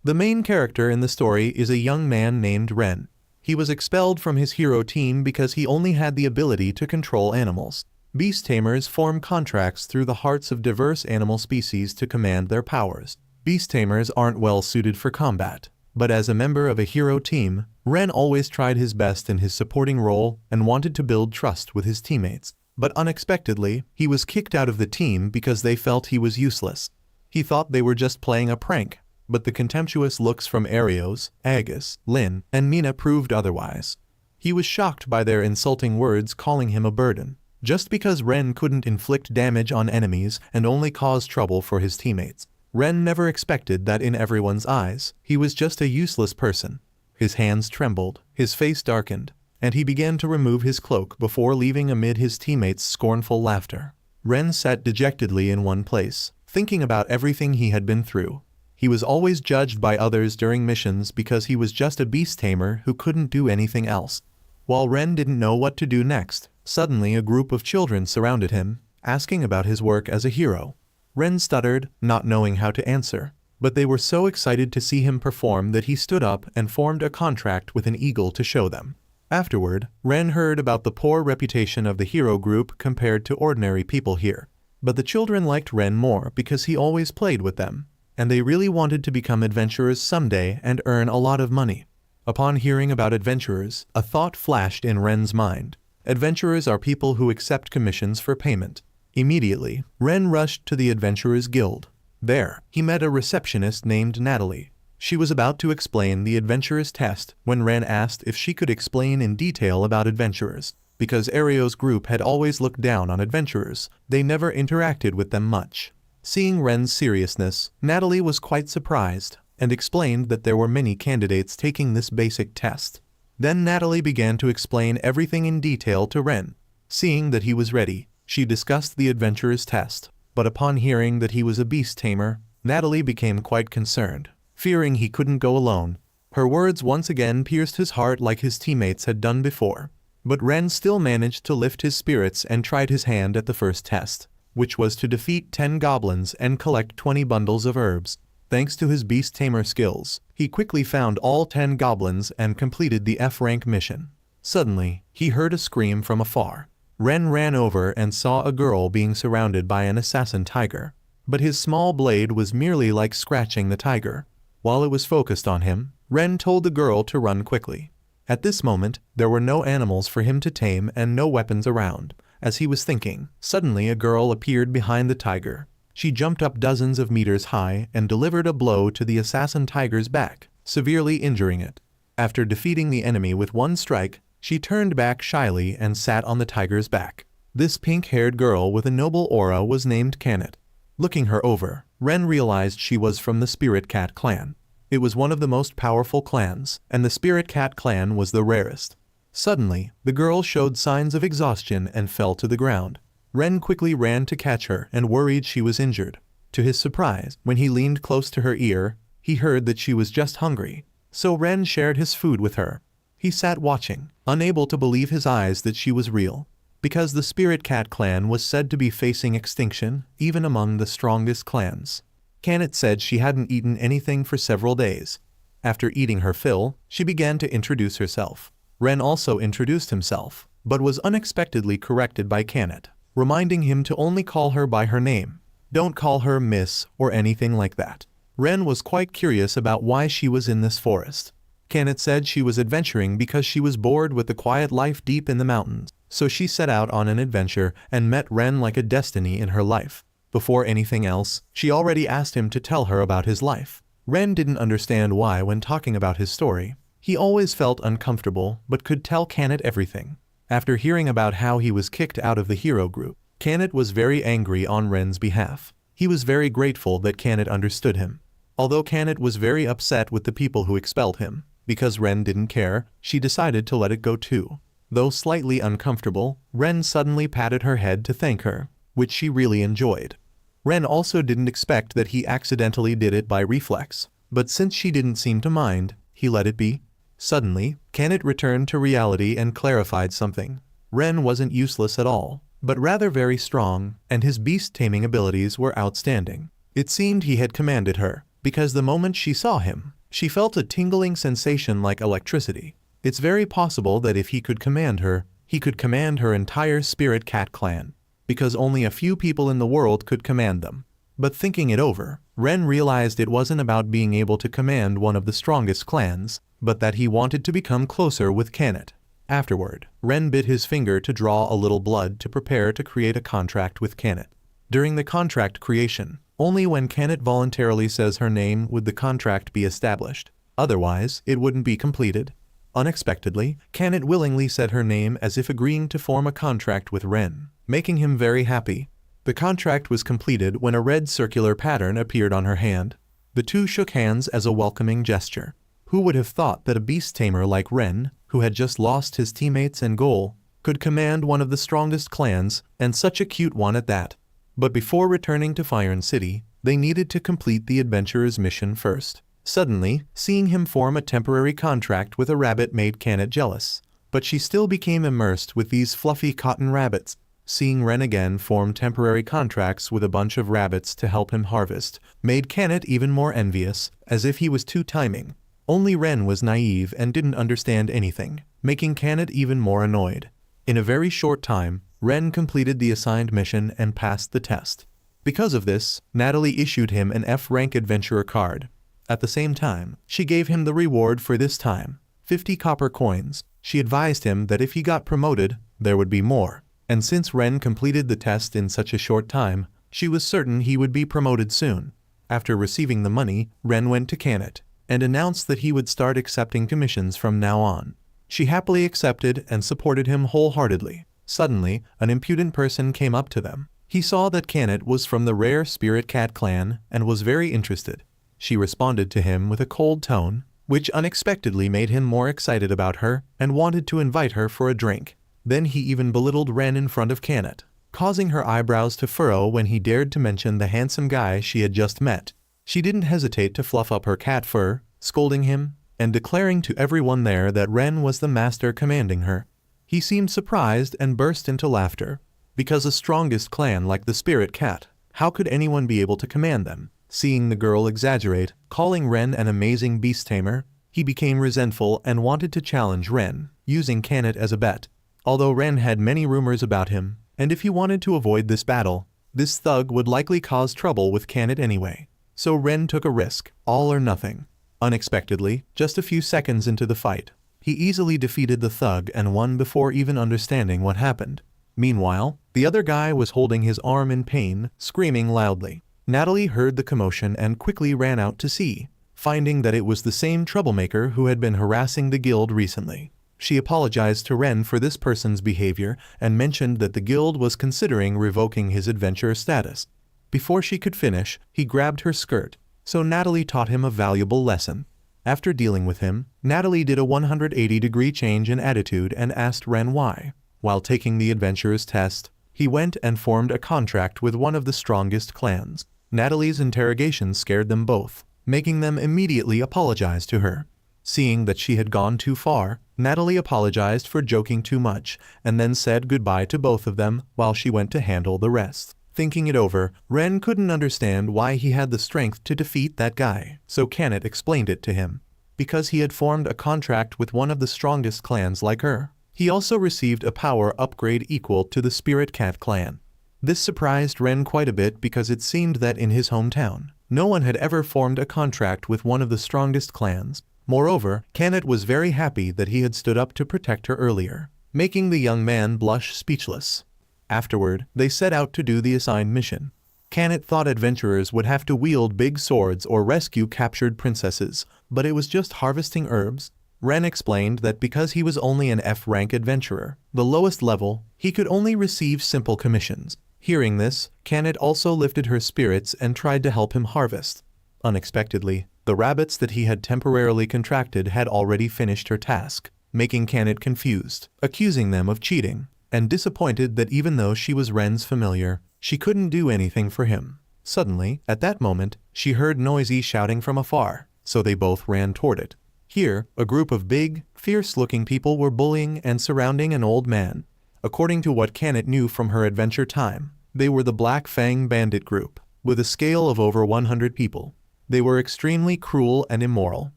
The main character in the story is a young man named Ren. He was expelled from his hero team because he only had the ability to control animals. Beast tamers form contracts through the hearts of diverse animal species to command their powers. Beast tamers aren't well suited for combat, but as a member of a hero team, Ren always tried his best in his supporting role and wanted to build trust with his teammates. But unexpectedly, he was kicked out of the team because they felt he was useless. He thought they were just playing a prank, but the contemptuous looks from Arios, Agus, Lin, and Mina proved otherwise. He was shocked by their insulting words, calling him a burden, just because Ren couldn't inflict damage on enemies and only cause trouble for his teammates. Ren never expected that in everyone's eyes, he was just a useless person. His hands trembled, his face darkened, and he began to remove his cloak before leaving amid his teammates' scornful laughter. Ren sat dejectedly in one place, thinking about everything he had been through. He was always judged by others during missions because he was just a beast tamer who couldn't do anything else. While Ren didn't know what to do next, suddenly a group of children surrounded him, asking about his work as a hero. Ren stuttered, not knowing how to answer, but they were so excited to see him perform that he stood up and formed a contract with an eagle to show them. Afterward, Ren heard about the poor reputation of the hero group compared to ordinary people here. But the children liked Ren more because he always played with them, and they really wanted to become adventurers someday and earn a lot of money. Upon hearing about adventurers, a thought flashed in Ren's mind. Adventurers are people who accept commissions for payment. Immediately, Ren rushed to the Adventurers Guild. There, he met a receptionist named Natalie. She was about to explain the adventurers test when Ren asked if she could explain in detail about adventurers. Because Ario's group had always looked down on adventurers, they never interacted with them much. Seeing Ren's seriousness, Natalie was quite surprised and explained that there were many candidates taking this basic test. Then Natalie began to explain everything in detail to Ren. Seeing that he was ready, she discussed the adventurer's test, but upon hearing that he was a beast tamer, Natalie became quite concerned, fearing he couldn't go alone. Her words once again pierced his heart like his teammates had done before. But Ren still managed to lift his spirits and tried his hand at the first test, which was to defeat 10 goblins and collect 20 bundles of herbs. Thanks to his beast tamer skills, he quickly found all 10 goblins and completed the F-rank mission. Suddenly, he heard a scream from afar. Ren ran over and saw a girl being surrounded by an assassin tiger. But his small blade was merely like scratching the tiger. While it was focused on him, Ren told the girl to run quickly. At this moment, there were no animals for him to tame and no weapons around. As he was thinking, suddenly a girl appeared behind the tiger. She jumped up dozens of meters high and delivered a blow to the assassin tiger's back, severely injuring it. After defeating the enemy with one strike, she turned back shyly and sat on the tiger's back. This pink-haired girl with a noble aura was named Canet. Looking her over, Ren realized she was from the Spirit Cat clan. It was one of the most powerful clans, and the Spirit Cat clan was the rarest. Suddenly, the girl showed signs of exhaustion and fell to the ground. Ren quickly ran to catch her and worried she was injured. To his surprise, when he leaned close to her ear, he heard that she was just hungry. So Ren shared his food with her. He sat watching, unable to believe his eyes that she was real. Because the Spirit Cat clan was said to be facing extinction, even among the strongest clans. Canet said she hadn't eaten anything for several days. After eating her fill, she began to introduce herself. Ren also introduced himself, but was unexpectedly corrected by Canet, reminding him to only call her by her name. Don't call her Miss or anything like that. Ren was quite curious about why she was in this forest. Canet said she was adventuring because she was bored with the quiet life deep in the mountains, so she set out on an adventure and met Ren like a destiny in her life. Before anything else, she already asked him to tell her about his life. Ren didn't understand why when talking about his story. He always felt uncomfortable but could tell Canet everything. After hearing about how he was kicked out of the hero group, Canet was very angry on Ren's behalf. He was very grateful that Canet understood him. Although Canet was very upset with the people who expelled him, because Ren didn't care, she decided to let it go too. Though slightly uncomfortable, Ren suddenly patted her head to thank her, which she really enjoyed. Ren also didn't expect that he accidentally did it by reflex, but since she didn't seem to mind, he let it be. Suddenly, Canet returned to reality and clarified something. Ren wasn't useless at all, but rather very strong, and his beast-taming abilities were outstanding. It seemed he had commanded her, because the moment she saw him, She felt a tingling sensation like electricity. It's very possible that if he could command her, he could command her entire spirit cat clan, because only a few people in the world could command them. But thinking it over, Ren realized it wasn't about being able to command one of the strongest clans, but that he wanted to become closer with Tamed. Afterward, Ren bit his finger to draw a little blood to prepare to create a contract with Tamed. During the contract creation, only when Tamed voluntarily says her name would the contract be established. Otherwise, it wouldn't be completed. Unexpectedly, Tamed willingly said her name as if agreeing to form a contract with Ren, making him very happy. The contract was completed when a red circular pattern appeared on her hand. The two shook hands as a welcoming gesture. Who would have thought that a beast tamer like Ren, who had just lost his teammates and goal, could command one of the strongest clans, and such a cute one at that? But before returning to Fire City, they needed to complete the adventurer's mission first. Suddenly, seeing him form a temporary contract with a rabbit made Tamed jealous. But she still became immersed with these fluffy cotton rabbits. Seeing Ren again form temporary contracts with a bunch of rabbits to help him harvest made Tamed even more envious, as if he was too timing. Only Ren was naive and didn't understand anything, making Tamed even more annoyed. In a very short time, Ren completed the assigned mission and passed the test. Because of this, Natalie issued him an F-rank adventurer card. At the same time, she gave him the reward for this time, 50 copper coins. She advised him that if he got promoted, there would be more. And since Ren completed the test in such a short time, she was certain he would be promoted soon. After receiving the money, Ren went to Tamed and announced that he would start accepting commissions from now on. She happily accepted and supported him wholeheartedly. Suddenly, an impudent person came up to them. He saw that Tamed was from the rare Spirit Cat clan and was very interested. She responded to him with a cold tone, which unexpectedly made him more excited about her and wanted to invite her for a drink. Then he even belittled Ren in front of Tamed, causing her eyebrows to furrow when he dared to mention the handsome guy she had just met. She didn't hesitate to fluff up her cat fur, scolding him, and declaring to everyone there that Ren was the master commanding her. He seemed surprised and burst into laughter. Because a strongest clan like the Spirit Cat, how could anyone be able to command them? Seeing the girl exaggerate, calling Ren an amazing beast tamer, he became resentful and wanted to challenge Ren, using Tamed as a bet. Although Ren had many rumors about him, and if he wanted to avoid this battle, this thug would likely cause trouble with Tamed anyway. So Ren took a risk, all or nothing. Unexpectedly, just a few seconds into the fight, he easily defeated the thug and won before even understanding what happened. Meanwhile, the other guy was holding his arm in pain, screaming loudly. Natalie heard the commotion and quickly ran out to see, finding that it was the same troublemaker who had been harassing the guild recently. She apologized to Ren for this person's behavior and mentioned that the guild was considering revoking his adventurer status. Before she could finish, he grabbed her skirt, so Natalie taught him a valuable lesson. After dealing with him, Natalie did a 180-degree change in attitude and asked Ren why. While taking the adventurer's test, he went and formed a contract with one of the strongest clans. Natalie's interrogation scared them both, making them immediately apologize to her. Seeing that she had gone too far, Natalie apologized for joking too much and then said goodbye to both of them while she went to handle the rest. Thinking it over, Ren couldn't understand why he had the strength to defeat that guy, so Tamed explained it to him. Because he had formed a contract with one of the strongest clans like her. He also received a power upgrade equal to the Spirit Cat clan. This surprised Ren quite a bit because it seemed that in his hometown, no one had ever formed a contract with one of the strongest clans. Moreover, Tamed was very happy that he had stood up to protect her earlier, making the young man blush speechless. Afterward, they set out to do the assigned mission. Tamed thought adventurers would have to wield big swords or rescue captured princesses, but it was just harvesting herbs. Ren explained that because he was only an F-rank adventurer, the lowest level, he could only receive simple commissions. Hearing this, Tamed also lifted her spirits and tried to help him harvest. Unexpectedly, the rabbits that he had temporarily contracted had already finished her task, making Tamed confused, accusing them of cheating, and disappointed that even though she was Ren's familiar, she couldn't do anything for him. Suddenly, at that moment, she heard noisy shouting from afar, so they both ran toward it. Here, a group of big, fierce-looking people were bullying and surrounding an old man. According to what Tamed knew from her adventure time, they were the Black Fang Bandit group, with a scale of over 100 people. They were extremely cruel and immoral.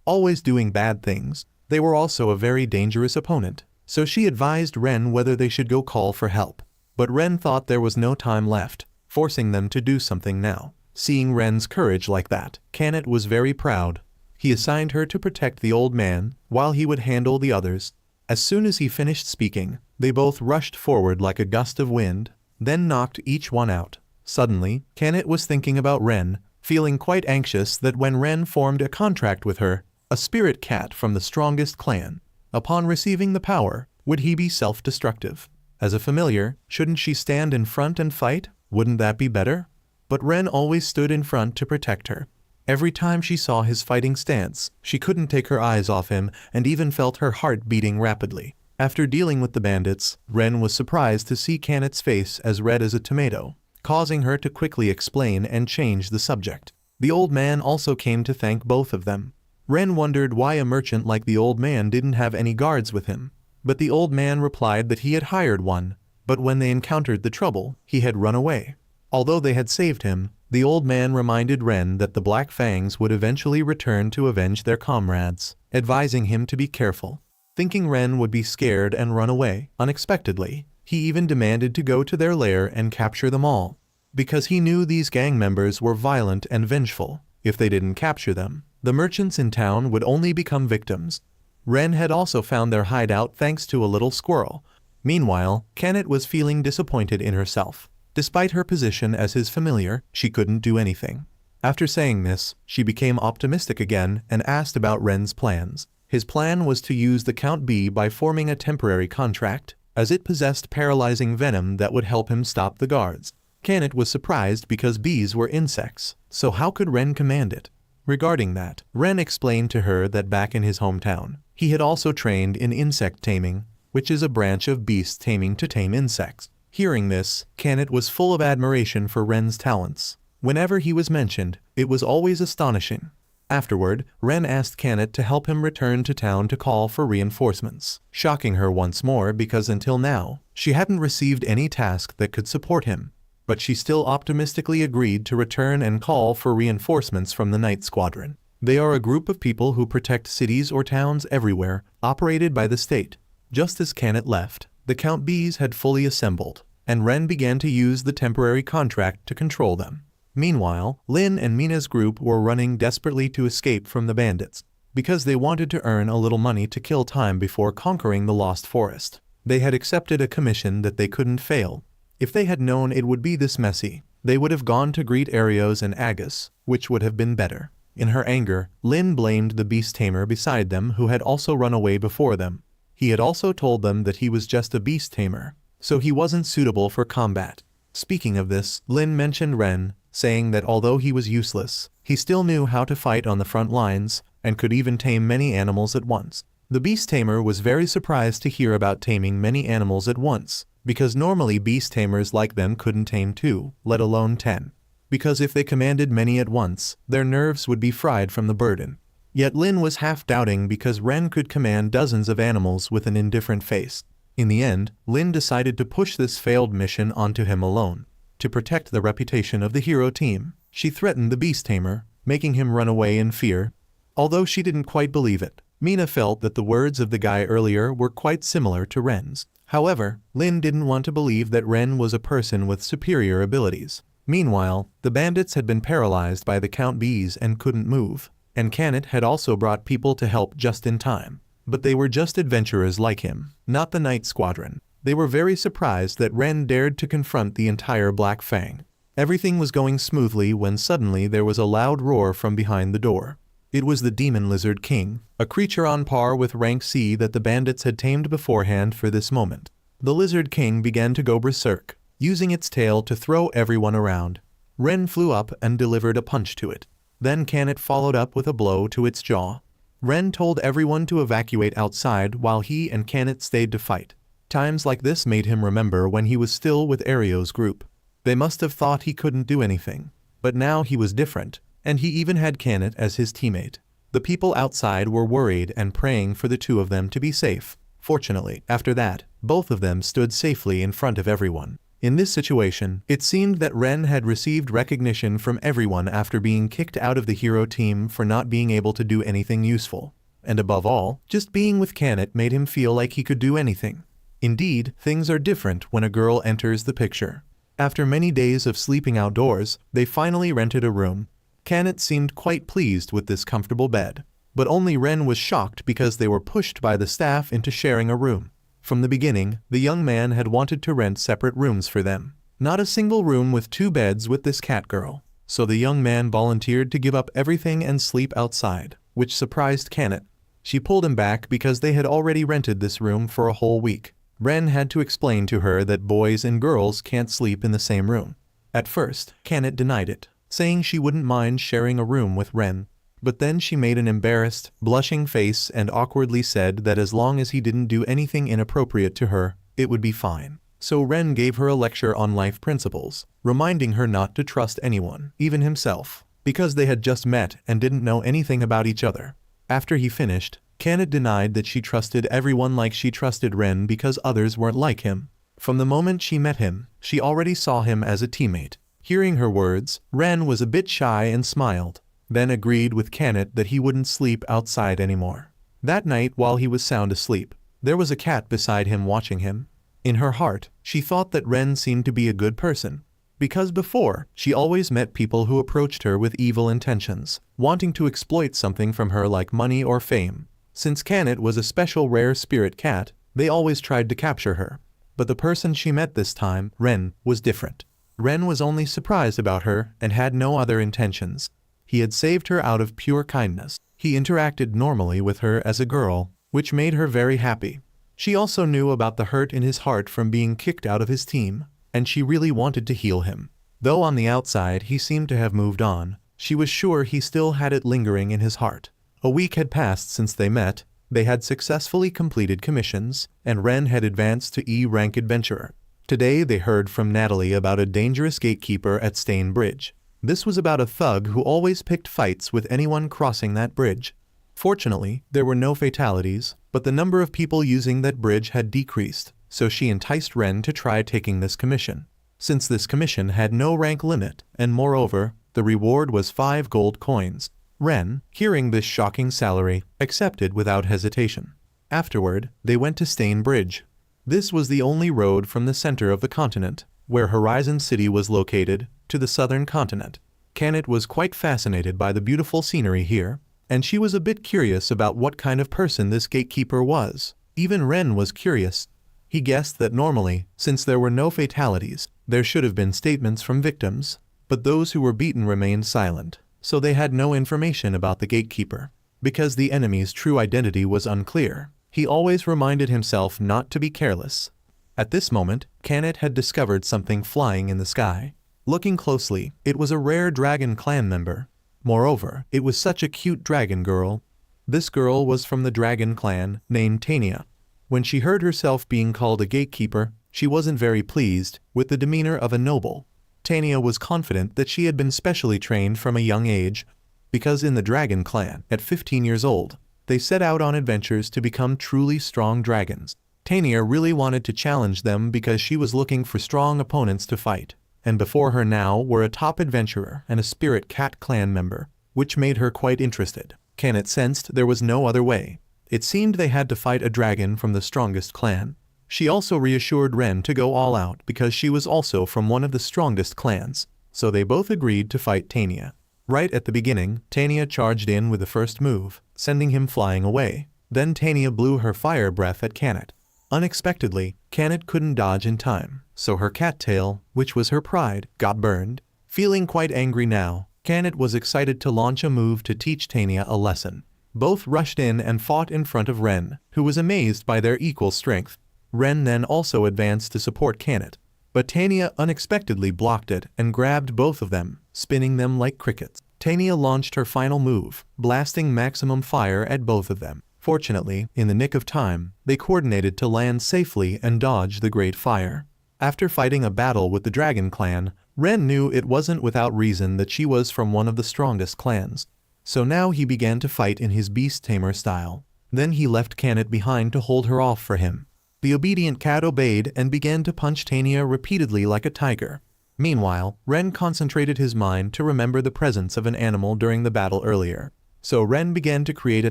always doing bad things. They were also a very dangerous opponent, so she advised Ren whether they should go call for help. But Ren thought there was no time left, forcing them to do something now. Seeing Ren's courage like that, Tamed was very proud. He assigned her to protect the old man, while he would handle the others. As soon as he finished speaking, they both rushed forward like a gust of wind, then knocked each one out. Suddenly, Tamed was thinking about Ren, feeling quite anxious that when Ren formed a contract with her, a spirit cat from the strongest clan, upon receiving the power, would he be self-destructive? As a familiar, shouldn't she stand in front and fight? Wouldn't that be better? But Ren always stood in front to protect her. Every time she saw his fighting stance, she couldn't take her eyes off him and even felt her heart beating rapidly. After dealing with the bandits, Ren was surprised to see Taned's face as red as a tomato, causing her to quickly explain and change the subject. The old man also came to thank both of them. Ren wondered why a merchant like the old man didn't have any guards with him, but the old man replied that he had hired one, but when they encountered the trouble, he had run away. Although they had saved him, the old man reminded Ren that the Black Fangs would eventually return to avenge their comrades, advising him to be careful. Thinking Ren would be scared and run away, unexpectedly, he even demanded to go to their lair and capture them all, because he knew these gang members were violent and vengeful. If they didn't capture them, the merchants in town would only become victims. Ren had also found their hideout thanks to a little squirrel. Meanwhile, Tamed was feeling disappointed in herself. Despite her position as his familiar, she couldn't do anything. After saying this, she became optimistic again and asked about Ren's plans. His plan was to use the Count Bee by forming a temporary contract, as it possessed paralyzing venom that would help him stop the guards. Tamed was surprised because bees were insects, so how could Ren command it? Regarding that, Ren explained to her that back in his hometown, he had also trained in insect taming, which is a branch of beast taming to tame insects. Hearing this, Tamed was full of admiration for Ren's talents. Whenever he was mentioned, it was always astonishing. Afterward, Ren asked Tamed to help him return to town to call for reinforcements, shocking her once more because until now, she hadn't received any task that could support him. But she still optimistically agreed to return and call for reinforcements from the Night Squadron. They are a group of people who protect cities or towns everywhere, operated by the state. Just as Tamed left, the Count Bees had fully assembled, and Ren began to use the temporary contract to control them. Meanwhile, Lin and Mina's group were running desperately to escape from the bandits, because they wanted to earn a little money to kill time before conquering the Lost Forest. They had accepted a commission that they couldn't fail. If they had known it would be this messy, they would have gone to greet Arios and Agus, which would have been better. In her anger, Lin blamed the beast tamer beside them who had also run away before them. He had also told them that he was just a beast tamer, so he wasn't suitable for combat. Speaking of this, Lin mentioned Ren, saying that although he was useless, he still knew how to fight on the front lines, and could even tame many animals at once. The beast tamer was very surprised to hear about taming many animals at once, because normally beast tamers like them couldn't tame 2, let alone 10. Because if they commanded many at once, their nerves would be fried from the burden. Yet Lin was half doubting because Ren could command dozens of animals with an indifferent face. In the end, Lin decided to push this failed mission onto him alone. To protect the reputation of the hero team, she threatened the beast tamer, making him run away in fear. Although she didn't quite believe it, Mina felt that the words of the guy earlier were quite similar to Ren's. However, Lin didn't want to believe that Ren was a person with superior abilities. Meanwhile, the bandits had been paralyzed by the Count Bees and couldn't move, and Tamed had also brought people to help just in time. But they were just adventurers like him, not the Night Squadron. They were very surprised that Ren dared to confront the entire Black Fang. Everything was going smoothly when suddenly there was a loud roar from behind the door. It was the Demon Lizard King, a creature on par with rank C that the bandits had tamed beforehand for this moment. The Lizard King began to go berserk, using its tail to throw everyone around. Ren flew up and delivered a punch to it. Then Tamed followed up with a blow to its jaw. Ren told everyone to evacuate outside while he and Tamed stayed to fight. Times like this made him remember when he was still with Arios' group. They must have thought he couldn't do anything, but now he was different, and he even had Tamed as his teammate. The people outside were worried and praying for the two of them to be safe. Fortunately, after that, both of them stood safely in front of everyone. In this situation, it seemed that Ren had received recognition from everyone after being kicked out of the hero team for not being able to do anything useful. And above all, just being with Kanet made him feel like he could do anything. Indeed, things are different when a girl enters the picture. After many days of sleeping outdoors, they finally rented a room. Kanet seemed quite pleased with this comfortable bed. But only Ren was shocked because they were pushed by the staff into sharing a room. From the beginning, the young man had wanted to rent separate rooms for them. Not a single room with 2 beds with this cat girl. So the young man volunteered to give up everything and sleep outside, which surprised Kanet. She pulled him back because they had already rented this room for a whole week. Ren had to explain to her that boys and girls can't sleep in the same room. At first, Kanet denied it, saying she wouldn't mind sharing a room with Ren. But then she made an embarrassed, blushing face and awkwardly said that as long as he didn't do anything inappropriate to her, it would be fine. So Ren gave her a lecture on life principles, reminding her not to trust anyone, even himself, because they had just met and didn't know anything about each other. After he finished, Kanet denied that she trusted everyone like she trusted Ren because others weren't like him. From the moment she met him, she already saw him as a teammate. Hearing her words, Ren was a bit shy and smiled, then agreed with Kanet that he wouldn't sleep outside anymore. That night while he was sound asleep, there was a cat beside him watching him. In her heart, she thought that Ren seemed to be a good person. Because before, she always met people who approached her with evil intentions, wanting to exploit something from her like money or fame. Since Kanet was a special rare spirit cat, they always tried to capture her. But the person she met this time, Ren, was different. Ren was only surprised about her and had no other intentions. He had saved her out of pure kindness. He interacted normally with her as a girl, which made her very happy. She also knew about the hurt in his heart from being kicked out of his team, and she really wanted to heal him. Though on the outside he seemed to have moved on, she was sure he still had it lingering in his heart. A week had passed since they met, they had successfully completed commissions, and Ren had advanced to E-rank adventurer. Today they heard from Natalie about a dangerous gatekeeper at Stain Bridge. This was about a thug who always picked fights with anyone crossing that bridge. Fortunately, there were no fatalities, but the number of people using that bridge had decreased, so she enticed Ren to try taking this commission. Since this commission had no rank limit, and moreover, the reward was 5 gold coins. Ren, hearing this shocking salary, accepted without hesitation. Afterward, they went to Stain Bridge. This was the only road from the center of the continent, where Horizon City was located, to the southern continent. Kanet was quite fascinated by the beautiful scenery here, and she was a bit curious about what kind of person this gatekeeper was. Even Ren was curious. He guessed that normally, since there were no fatalities, there should have been statements from victims, but those who were beaten remained silent, so they had no information about the gatekeeper. Because the enemy's true identity was unclear, he always reminded himself not to be careless. At this moment, Kanet had discovered something flying in the sky. Looking closely, it was a rare dragon clan member. Moreover, it was such a cute dragon girl. This girl was from the dragon clan, named Tania. When she heard herself being called a gatekeeper, she wasn't very pleased, with the demeanor of a noble. Tania was confident that she had been specially trained from a young age, because in the dragon clan, at 15 years old, they set out on adventures to become truly strong dragons. Tania really wanted to challenge them because she was looking for strong opponents to fight. And before her now were a top adventurer and a spirit cat clan member, which made her quite interested. Kanet sensed there was no other way. It seemed they had to fight a dragon from the strongest clan. She also reassured Ren to go all out because she was also from one of the strongest clans, so they both agreed to fight Tania. Right at the beginning, Tania charged in with the first move, sending him flying away. Then Tania blew her fire breath at Kanet. Unexpectedly, Kanet couldn't dodge in time, so her cattail, which was her pride, got burned. Feeling quite angry now, Kanet was excited to launch a move to teach Tania a lesson. Both rushed in and fought in front of Ren, who was amazed by their equal strength. Ren then also advanced to support Kanet, but Tania unexpectedly blocked it and grabbed both of them, spinning them like crickets. Tania launched her final move, blasting maximum fire at both of them. Fortunately, in the nick of time, they coordinated to land safely and dodge the great fire. After fighting a battle with the Dragon Clan, Ren knew it wasn't without reason that she was from one of the strongest clans. So now he began to fight in his beast tamer style. Then he left Kanet behind to hold her off for him. The obedient cat obeyed and began to punch Tanya repeatedly like a tiger. Meanwhile, Ren concentrated his mind to remember the presence of an animal during the battle earlier. So Ren began to create a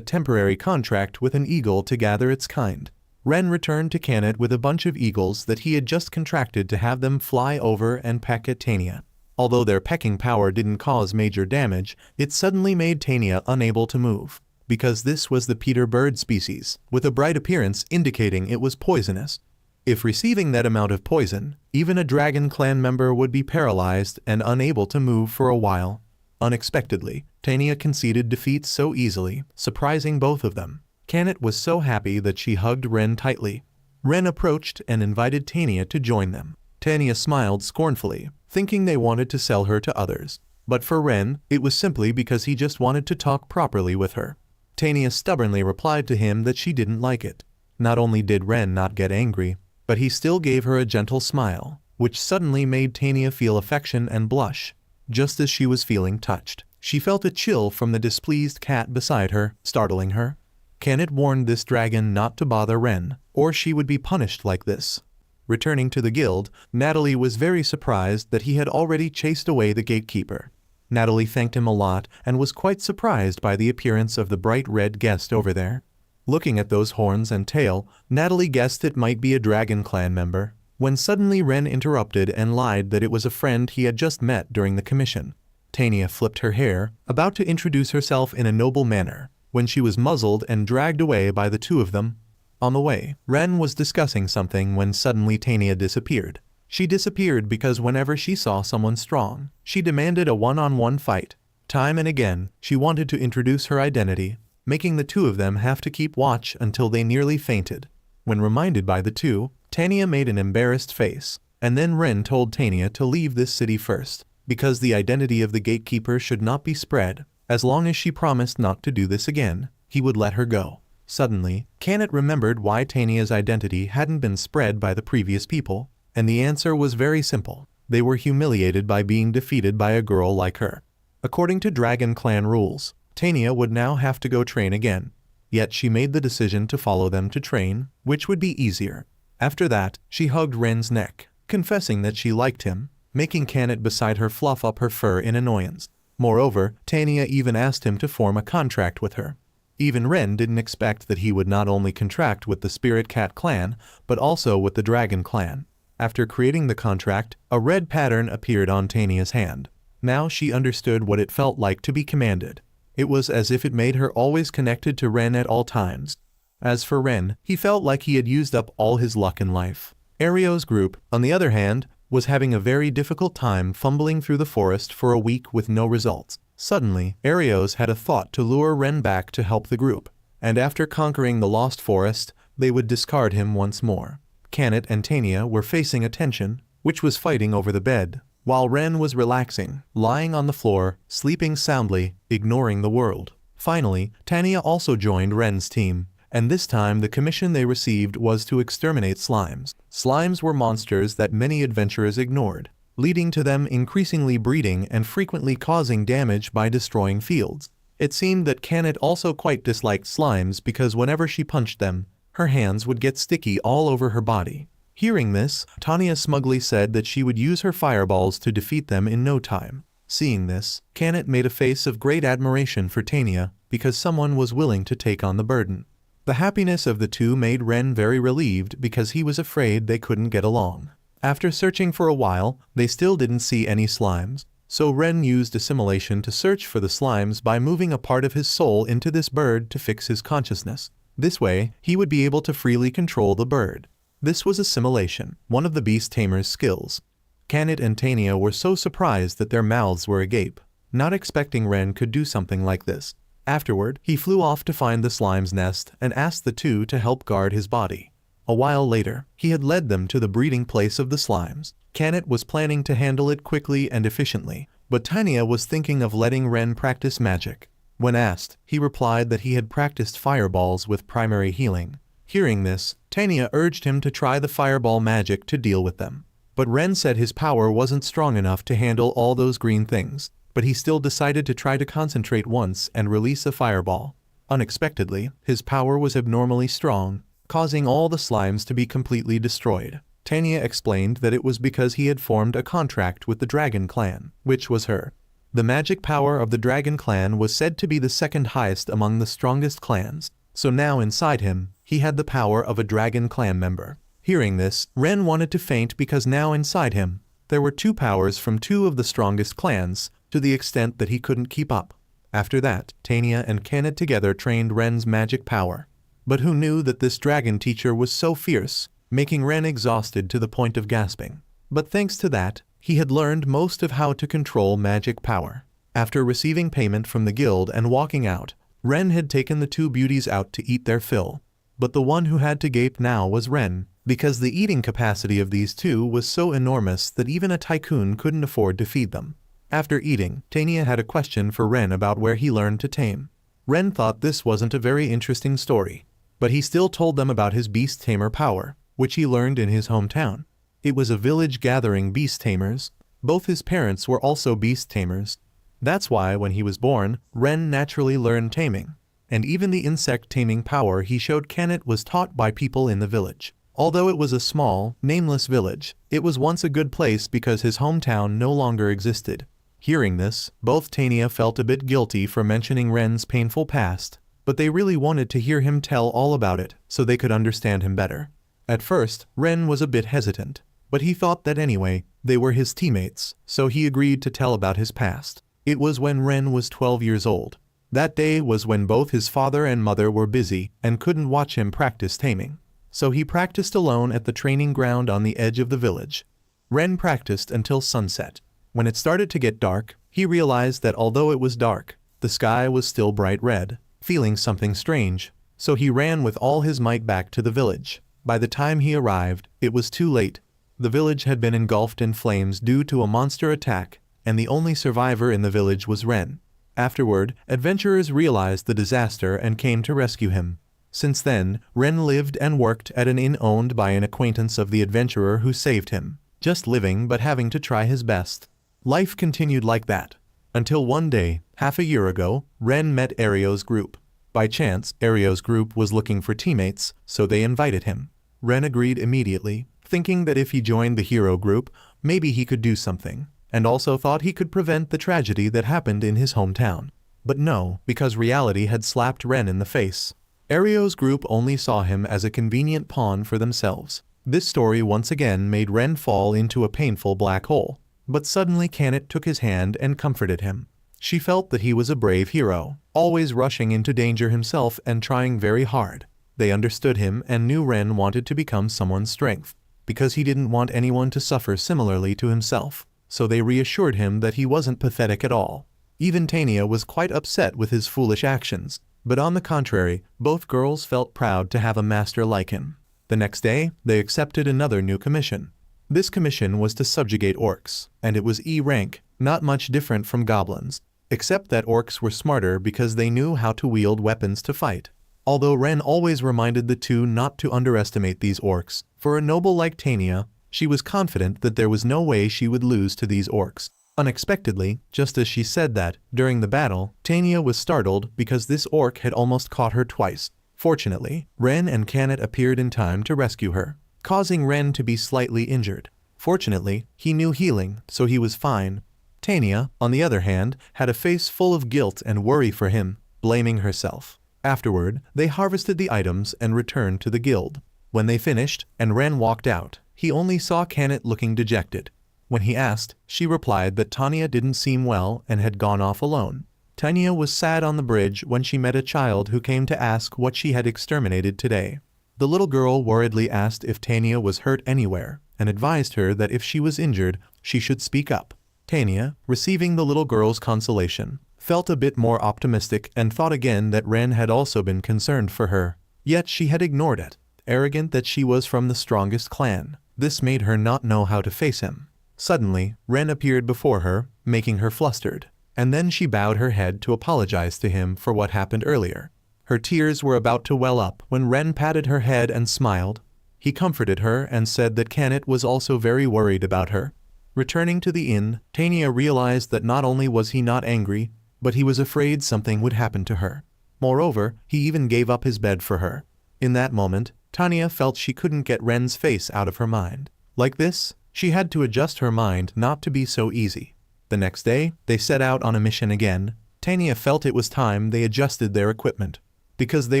temporary contract with an eagle to gather its kind. Ren returned to Tamed with a bunch of eagles that he had just contracted to have them fly over and peck at Tanya. Although their pecking power didn't cause major damage, it suddenly made Tanya unable to move. Because this was the Peter bird species, with a bright appearance indicating it was poisonous. If receiving that amount of poison, even a dragon clan member would be paralyzed and unable to move for a while. Unexpectedly, Tanya conceded defeat so easily, surprising both of them. Tamed was so happy that she hugged Ren tightly. Ren approached and invited Tanya to join them. Tanya smiled scornfully, thinking they wanted to sell her to others. But for Ren, it was simply because he just wanted to talk properly with her. Tanya stubbornly replied to him that she didn't like it. Not only did Ren not get angry, but he still gave her a gentle smile, which suddenly made Tanya feel affection and blush. Just as she was feeling touched, she felt a chill from the displeased cat beside her, startling her. Tamed warned this dragon not to bother Ren, or she would be punished like this. Returning to the guild, Natalie was very surprised that he had already chased away the gatekeeper. Natalie thanked him a lot and was quite surprised by the appearance of the bright red guest over there. Looking at those horns and tail, Natalie guessed it might be a Dragon Clan member, when suddenly Ren interrupted and lied that it was a friend he had just met during the commission. Tanya flipped her hair, about to introduce herself in a noble manner, when she was muzzled and dragged away by the two of them. On the way, Ren was discussing something when suddenly Tanya disappeared. She disappeared because whenever she saw someone strong, she demanded a one-on-one fight. Time and again, she wanted to introduce her identity, making the two of them have to keep watch until they nearly fainted. When reminded by the two, Tanya made an embarrassed face, and then Ren told Tanya to leave this city first, because the identity of the gatekeeper should not be spread. As long as she promised not to do this again, he would let her go. Suddenly, Tamed remembered why Tanya's identity hadn't been spread by the previous people, and the answer was very simple. They were humiliated by being defeated by a girl like her. According to Dragon Clan rules, Tanya would now have to go train again. Yet she made the decision to follow them to train, which would be easier. After that, she hugged Ren's neck, confessing that she liked him, making Tamed beside her fluff up her fur in annoyance. Moreover, Tanya even asked him to form a contract with her. Even Ren didn't expect that he would not only contract with the Spirit Cat clan, but also with the Dragon clan. After creating the contract, a red pattern appeared on Tanya's hand. Now she understood what it felt like to be commanded. It was as if it made her always connected to Ren at all times. As for Ren, he felt like he had used up all his luck in life. Ario's group, on the other hand, was having a very difficult time fumbling through the forest for a week with no results. Suddenly, Arios had a thought to lure Ren back to help the group, and after conquering the lost forest, they would discard him once more. Tamed and Tanya were facing a tension, which was fighting over the bed, while Ren was relaxing, lying on the floor, sleeping soundly, ignoring the world. Finally, Tanya also joined Ren's team, and this time the commission they received was to exterminate slimes. Slimes were monsters that many adventurers ignored, leading to them increasingly breeding and frequently causing damage by destroying fields. It seemed that Tamed also quite disliked slimes because whenever she punched them, her hands would get sticky all over her body. Hearing this, Tanya smugly said that she would use her fireballs to defeat them in no time. Seeing this, Tamed made a face of great admiration for Tanya because someone was willing to take on the burden. The happiness of the two made Ren very relieved because he was afraid they couldn't get along. After searching for a while, they still didn't see any slimes, so Ren used assimilation to search for the slimes by moving a part of his soul into this bird to fix his consciousness. This way, he would be able to freely control the bird. This was assimilation, one of the beast tamer's skills. Tamed and Tanya were so surprised that their mouths were agape, not expecting Ren could do something like this. Afterward, he flew off to find the slime's nest and asked the two to help guard his body. A while later, he had led them to the breeding place of the slimes. Tamed was planning to handle it quickly and efficiently, but Tanya was thinking of letting Ren practice magic. When asked, he replied that he had practiced fireballs with primary healing. Hearing this, Tanya urged him to try the fireball magic to deal with them. But Ren said his power wasn't strong enough to handle all those green things, but he still decided to try to concentrate once and release a fireball. Unexpectedly, his power was abnormally strong, causing all the slimes to be completely destroyed. Tanya explained that it was because he had formed a contract with the Dragon Clan, which was her. The magic power of the Dragon Clan was said to be the second highest among the strongest clans, so now inside him, he had the power of a Dragon Clan member. Hearing this, Ren wanted to faint because now inside him, there were two powers from two of the strongest clans, to the extent that he couldn't keep up. After that, Tanya and Kenneth together trained Ren's magic power. But who knew that this dragon teacher was so fierce, making Ren exhausted to the point of gasping. But thanks to that, he had learned most of how to control magic power. After receiving payment from the guild and walking out, Ren had taken the two beauties out to eat their fill. But the one who had to gape now was Ren, because the eating capacity of these two was so enormous that even a tycoon couldn't afford to feed them. After eating, Tanya had a question for Ren about where he learned to tame. Ren thought this wasn't a very interesting story, but he still told them about his beast tamer power, which he learned in his hometown. It was a village gathering beast tamers. Both his parents were also beast tamers. That's why when he was born, Ren naturally learned taming. And even the insect taming power he showed Kenneth was taught by people in the village. Although it was a small, nameless village, it was once a good place because his hometown no longer existed. Hearing this, both Tanya felt a bit guilty for mentioning Ren's painful past, but they really wanted to hear him tell all about it so they could understand him better. At first, Ren was a bit hesitant, but he thought that anyway, they were his teammates, so he agreed to tell about his past. It was when Ren was 12 years old. That day was when both his father and mother were busy and couldn't watch him practice taming. So he practiced alone at the training ground on the edge of the village. Ren practiced until sunset. When it started to get dark, he realized that although it was dark, the sky was still bright red, feeling something strange, so he ran with all his might back to the village. By the time he arrived, it was too late. The village had been engulfed in flames due to a monster attack, and the only survivor in the village was Ren. Afterward, adventurers realized the disaster and came to rescue him. Since then, Ren lived and worked at an inn owned by an acquaintance of the adventurer who saved him, just living but having to try his best. Life continued like that. Until one day, half a year ago, Ren met Ario's group. By chance, Ario's group was looking for teammates, so they invited him. Ren agreed immediately, thinking that if he joined the hero group, maybe he could do something, and also thought he could prevent the tragedy that happened in his hometown. But no, because reality had slapped Ren in the face. Ario's group only saw him as a convenient pawn for themselves. This story once again made Ren fall into a painful black hole. But suddenly Kenneth took his hand and comforted him. She felt that he was a brave hero, always rushing into danger himself and trying very hard. They understood him and knew Ren wanted to become someone's strength, because he didn't want anyone to suffer similarly to himself, so they reassured him that he wasn't pathetic at all. Even Tanya was quite upset with his foolish actions, but on the contrary, both girls felt proud to have a master like him. The next day, they accepted another new commission. This commission was to subjugate orcs, and it was E rank, not much different from goblins, except that orcs were smarter because they knew how to wield weapons to fight. Although Ren always reminded the two not to underestimate these orcs, for a noble like Tanya, she was confident that there was no way she would lose to these orcs. Unexpectedly, just as she said that, during the battle, Tanya was startled because this orc had almost caught her twice. Fortunately, Ren and Kenneth appeared in time to rescue her, causing Ren to be slightly injured. Fortunately, he knew healing, so he was fine. Tanya, on the other hand, had a face full of guilt and worry for him, blaming herself. Afterward, they harvested the items and returned to the guild. When they finished, and Ren walked out, he only saw Kenneth looking dejected. When he asked, she replied that Tanya didn't seem well and had gone off alone. Tanya was sad on the bridge when she met a child who came to ask what she had exterminated today. The little girl worriedly asked if Tanya was hurt anywhere, and advised her that if she was injured, she should speak up. Tanya, receiving the little girl's consolation, felt a bit more optimistic and thought again that Ren had also been concerned for her. Yet she had ignored it, arrogant that she was from the strongest clan. This made her not know how to face him. Suddenly, Ren appeared before her, making her flustered, and then she bowed her head to apologize to him for what happened earlier. Her tears were about to well up when Ren patted her head and smiled. He comforted her and said that Kenneth was also very worried about her. Returning to the inn, Tanya realized that not only was he not angry, but he was afraid something would happen to her. Moreover, he even gave up his bed for her. In that moment, Tanya felt she couldn't get Ren's face out of her mind. Like this, she had to adjust her mind not to be so easy. The next day, they set out on a mission again. Tanya felt it was time they adjusted their equipment. Because they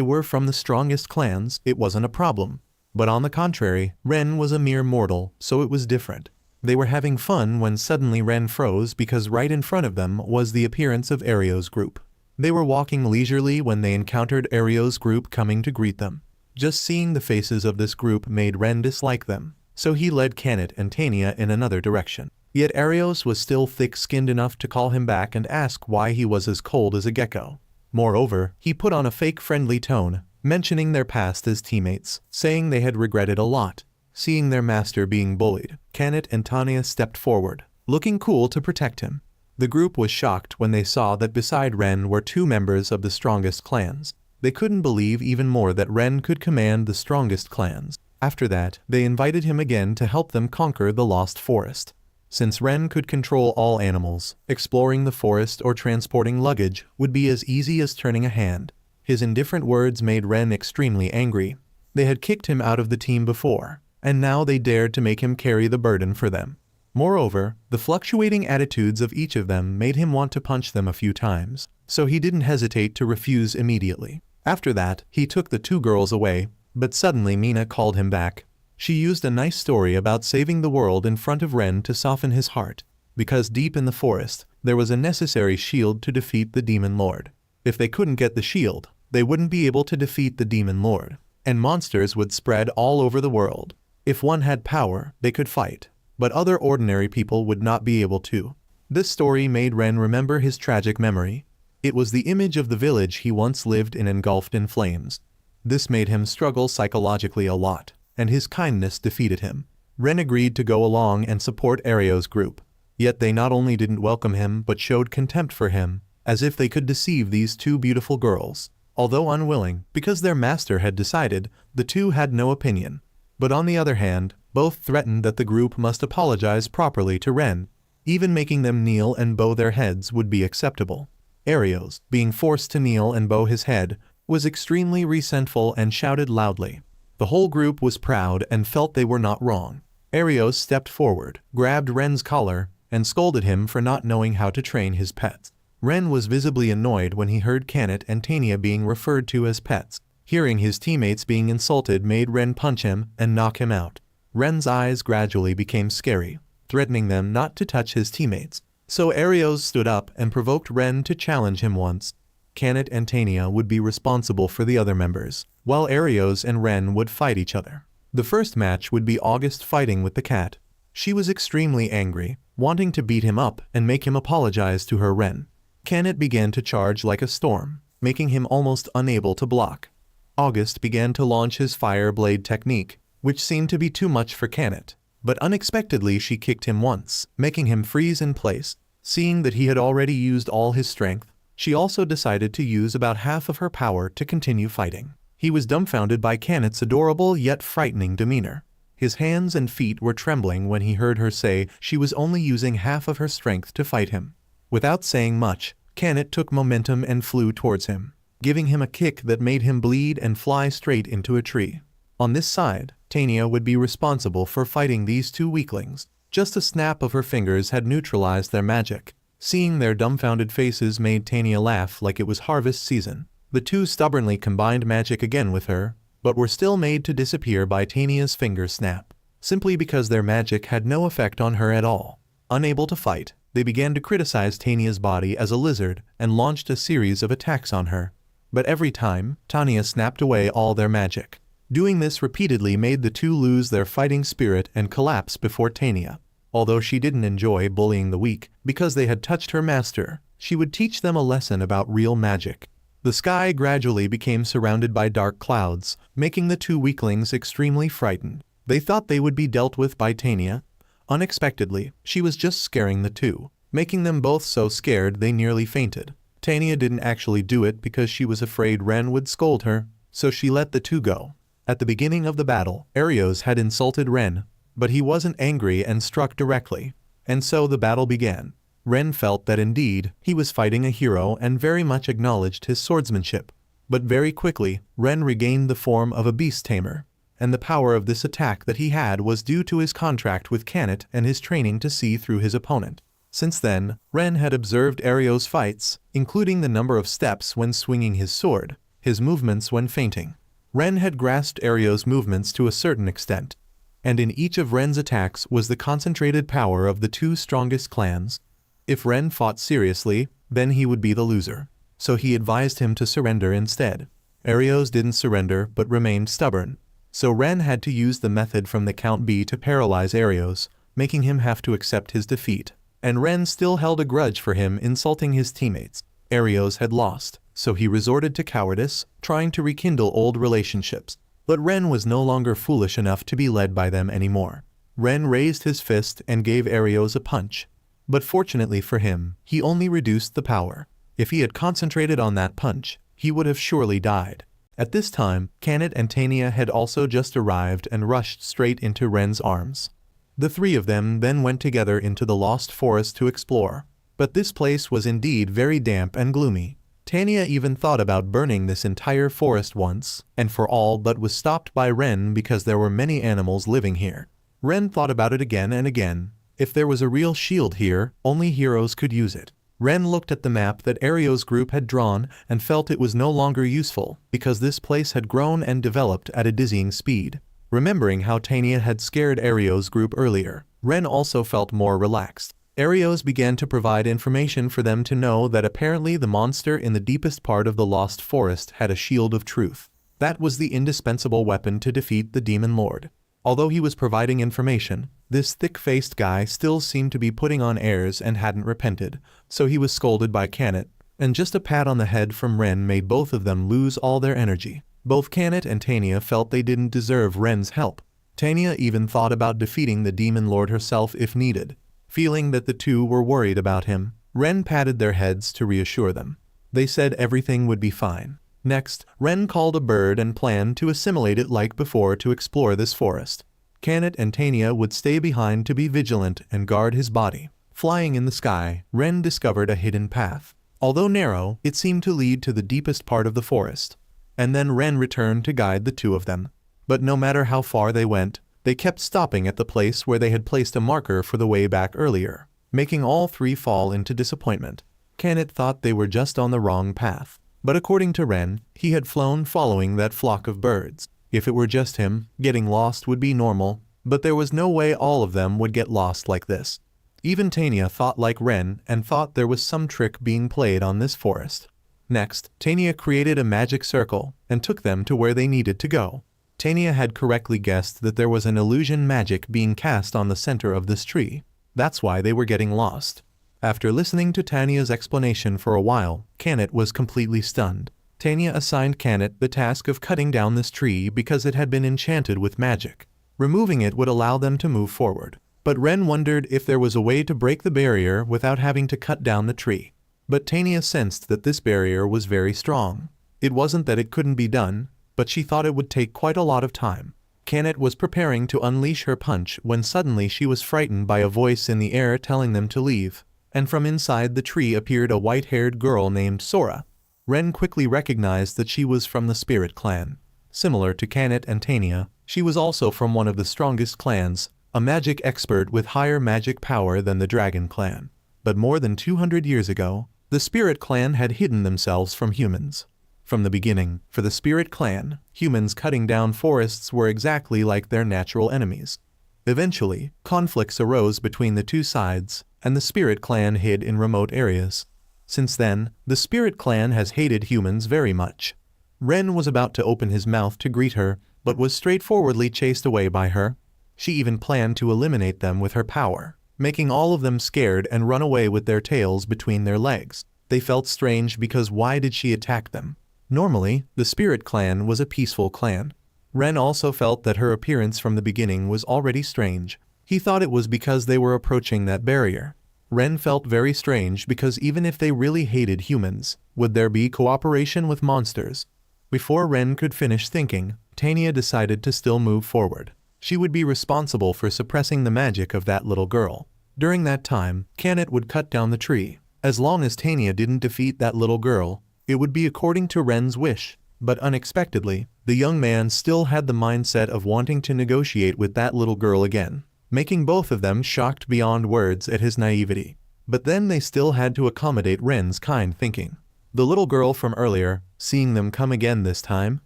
were from the strongest clans, it wasn't a problem. But on the contrary, Ren was a mere mortal, so it was different. They were having fun when suddenly Ren froze because right in front of them was the appearance of Ario's group. They were walking leisurely when they encountered Ario's group coming to greet them. Just seeing the faces of this group made Ren dislike them, so he led Canet and Tanya in another direction. Yet Arios was still thick-skinned enough to call him back and ask why he was as cold as a gecko. Moreover, he put on a fake friendly tone, mentioning their past as teammates, saying they had regretted a lot. Seeing their master being bullied, Canet and Tanya stepped forward, looking cool to protect him. The group was shocked when they saw that beside Ren were two members of the strongest clans. They couldn't believe even more that Ren could command the strongest clans. After that, they invited him again to help them conquer the Lost Forest. Since Ren could control all animals, exploring the forest or transporting luggage would be as easy as turning a hand. His indifferent words made Ren extremely angry. They had kicked him out of the team before, and now they dared to make him carry the burden for them. Moreover, the fluctuating attitudes of each of them made him want to punch them a few times, so he didn't hesitate to refuse immediately. After that, he took the two girls away, but suddenly Mina called him back. She used a nice story about saving the world in front of Ren to soften his heart, because deep in the forest, there was a necessary shield to defeat the Demon Lord. If they couldn't get the shield, they wouldn't be able to defeat the Demon Lord, and monsters would spread all over the world. If one had power, they could fight, but other ordinary people would not be able to. This story made Ren remember his tragic memory. It was the image of the village he once lived in engulfed in flames. This made him struggle psychologically a lot, and his kindness defeated him. Ren agreed to go along and support Ario's group. Yet they not only didn't welcome him but showed contempt for him, as if they could deceive these two beautiful girls. Although unwilling, because their master had decided, the two had no opinion. But on the other hand, both threatened that the group must apologize properly to Ren. Even making them kneel and bow their heads would be acceptable. Arios, being forced to kneel and bow his head, was extremely resentful and shouted loudly. The whole group was proud and felt they were not wrong. Arios stepped forward, grabbed Ren's collar, and scolded him for not knowing how to train his pets. Ren was visibly annoyed when he heard Canet and Tanya being referred to as pets. Hearing his teammates being insulted made Ren punch him and knock him out. Ren's eyes gradually became scary, threatening them not to touch his teammates. So Arios stood up and provoked Ren to challenge him once. Canet and Tanya would be responsible for the other members, while Arios and Ren would fight each other. The first match would be August fighting with the cat. She was extremely angry, wanting to beat him up and make him apologize to her Ren. Canet began to charge like a storm, making him almost unable to block. August began to launch his fire blade technique, which seemed to be too much for Canet, but unexpectedly she kicked him once, making him freeze in place. Seeing that he had already used all his strength, she also decided to use about half of her power to continue fighting. He was dumbfounded by Canet's adorable yet frightening demeanor. His hands and feet were trembling when he heard her say she was only using half of her strength to fight him. Without saying much, Canet took momentum and flew towards him, giving him a kick that made him bleed and fly straight into a tree. On this side, Tanya would be responsible for fighting these two weaklings. Just a snap of her fingers had neutralized their magic. Seeing their dumbfounded faces made Tanya laugh like it was harvest season. The two stubbornly combined magic again with her, but were still made to disappear by Tanya's finger snap, simply because their magic had no effect on her at all. Unable to fight, they began to criticize Tanya's body as a lizard and launched a series of attacks on her. But every time, Tanya snapped away all their magic. Doing this repeatedly made the two lose their fighting spirit and collapse before Tanya. Although she didn't enjoy bullying the weak because they had touched her master, she would teach them a lesson about real magic. The sky gradually became surrounded by dark clouds, making the two weaklings extremely frightened. They thought they would be dealt with by Tanya. Unexpectedly, she was just scaring the two, making them both so scared they nearly fainted. Tanya didn't actually do it because she was afraid Ren would scold her, so she let the two go. At the beginning of the battle, Arios had insulted Ren, but he wasn't angry and struck directly, and so the battle began. Ren felt that indeed, he was fighting a hero and very much acknowledged his swordsmanship. But very quickly, Ren regained the form of a beast tamer. and the power of this attack that he had was due to his contract with Kanet and his training to see through his opponent. Since then, Ren had observed Ario's fights, including the number of steps when swinging his sword, his movements when feinting. Ren had grasped Ario's movements to a certain extent, and in each of Ren's attacks was the concentrated power of the two strongest clans. If Ren fought seriously, then he would be the loser, so he advised him to surrender instead. Arios didn't surrender but remained stubborn, so Ren had to use the method from the Count B to paralyze Arios, making him have to accept his defeat. And Ren still held a grudge for him insulting his teammates. Arios had lost, so he resorted to cowardice, trying to rekindle old relationships. But Ren was no longer foolish enough to be led by them anymore. Ren raised his fist and gave Arios a punch. But fortunately for him, he only reduced the power. If he had concentrated on that punch, he would have surely died. At this time, Kanet and Tania had also just arrived and rushed straight into Ren's arms. The three of them then went together into the Lost Forest to explore. But this place was indeed very damp and gloomy. Tania even thought about burning this entire forest once, and for all but was stopped by Ren because there were many animals living here. Ren thought about it again and again. If there was a real shield here, only heroes could use it. Ren looked at the map that Ario's group had drawn and felt it was no longer useful because this place had grown and developed at a dizzying speed. Remembering how Tania had scared Ario's group earlier, Ren also felt more relaxed. Arios began to provide information for them to know that apparently the monster in the deepest part of the Lost Forest had a shield of truth. That was the indispensable weapon to defeat the Demon Lord. Although he was providing information, this thick-faced guy still seemed to be putting on airs and hadn't repented, so he was scolded by Kanet, and just a pat on the head from Ren made both of them lose all their energy. Both Kanet and Tania felt they didn't deserve Ren's help. Tania even thought about defeating the Demon Lord herself if needed. Feeling that the two were worried about him, Ren patted their heads to reassure them. They said everything would be fine. Next, Ren called a bird and planned to assimilate it like before to explore this forest. Kanet and Tania would stay behind to be vigilant and guard his body. Flying in the sky, Ren discovered a hidden path. Although narrow, it seemed to lead to the deepest part of the forest. And then Ren returned to guide the two of them. But no matter how far they went, they kept stopping at the place where they had placed a marker for the way back earlier, making all three fall into disappointment. Kanet thought they were just on the wrong path. But according to Ren, he had flown following that flock of birds. If it were just him, getting lost would be normal, but there was no way all of them would get lost like this. Even Tania thought like Ren and thought there was some trick being played on this forest. Next, Tania created a magic circle and took them to where they needed to go. Tania had correctly guessed that there was an illusion magic being cast on the center of this tree. That's why they were getting lost. After listening to Tania's explanation for a while, Kanet was completely stunned. Tania assigned Kanet the task of cutting down this tree because it had been enchanted with magic. Removing it would allow them to move forward. But Ren wondered if there was a way to break the barrier without having to cut down the tree. But Tania sensed that this barrier was very strong. It wasn't that it couldn't be done, but she thought it would take quite a lot of time. Kanet was preparing to unleash her punch when suddenly she was frightened by a voice in the air telling them to leave, and from inside the tree appeared a white-haired girl named Sora. Ren quickly recognized that she was from the Spirit Clan. Similar to Kanet and Tania, she was also from one of the strongest clans, a magic expert with higher magic power than the Dragon Clan. But more than 200 years ago, the Spirit Clan had hidden themselves from humans. From the beginning, for the Spirit Clan, humans cutting down forests were exactly like their natural enemies. Eventually, conflicts arose between the two sides, and the Spirit Clan hid in remote areas. Since then, the Spirit Clan has hated humans very much. Ren was about to open his mouth to greet her, but was straightforwardly chased away by her. She even planned to eliminate them with her power, making all of them scared and run away with their tails between their legs. They felt strange because why did she attack them? Normally, the Spirit Clan was a peaceful clan. Ren also felt that her appearance from the beginning was already strange. He thought it was because they were approaching that barrier. Ren felt very strange because even if they really hated humans, would there be cooperation with monsters? Before Ren could finish thinking, Tania decided to still move forward. She would be responsible for suppressing the magic of that little girl. During that time, Kanet would cut down the tree. As long as Tania didn't defeat that little girl, it would be according to Ren's wish. But unexpectedly, The young man still had the mindset of wanting to negotiate with that little girl again, making both of them shocked beyond words at his naivety. But then they still had to accommodate Ren's kind thinking. The little girl from earlier, seeing them come again this time,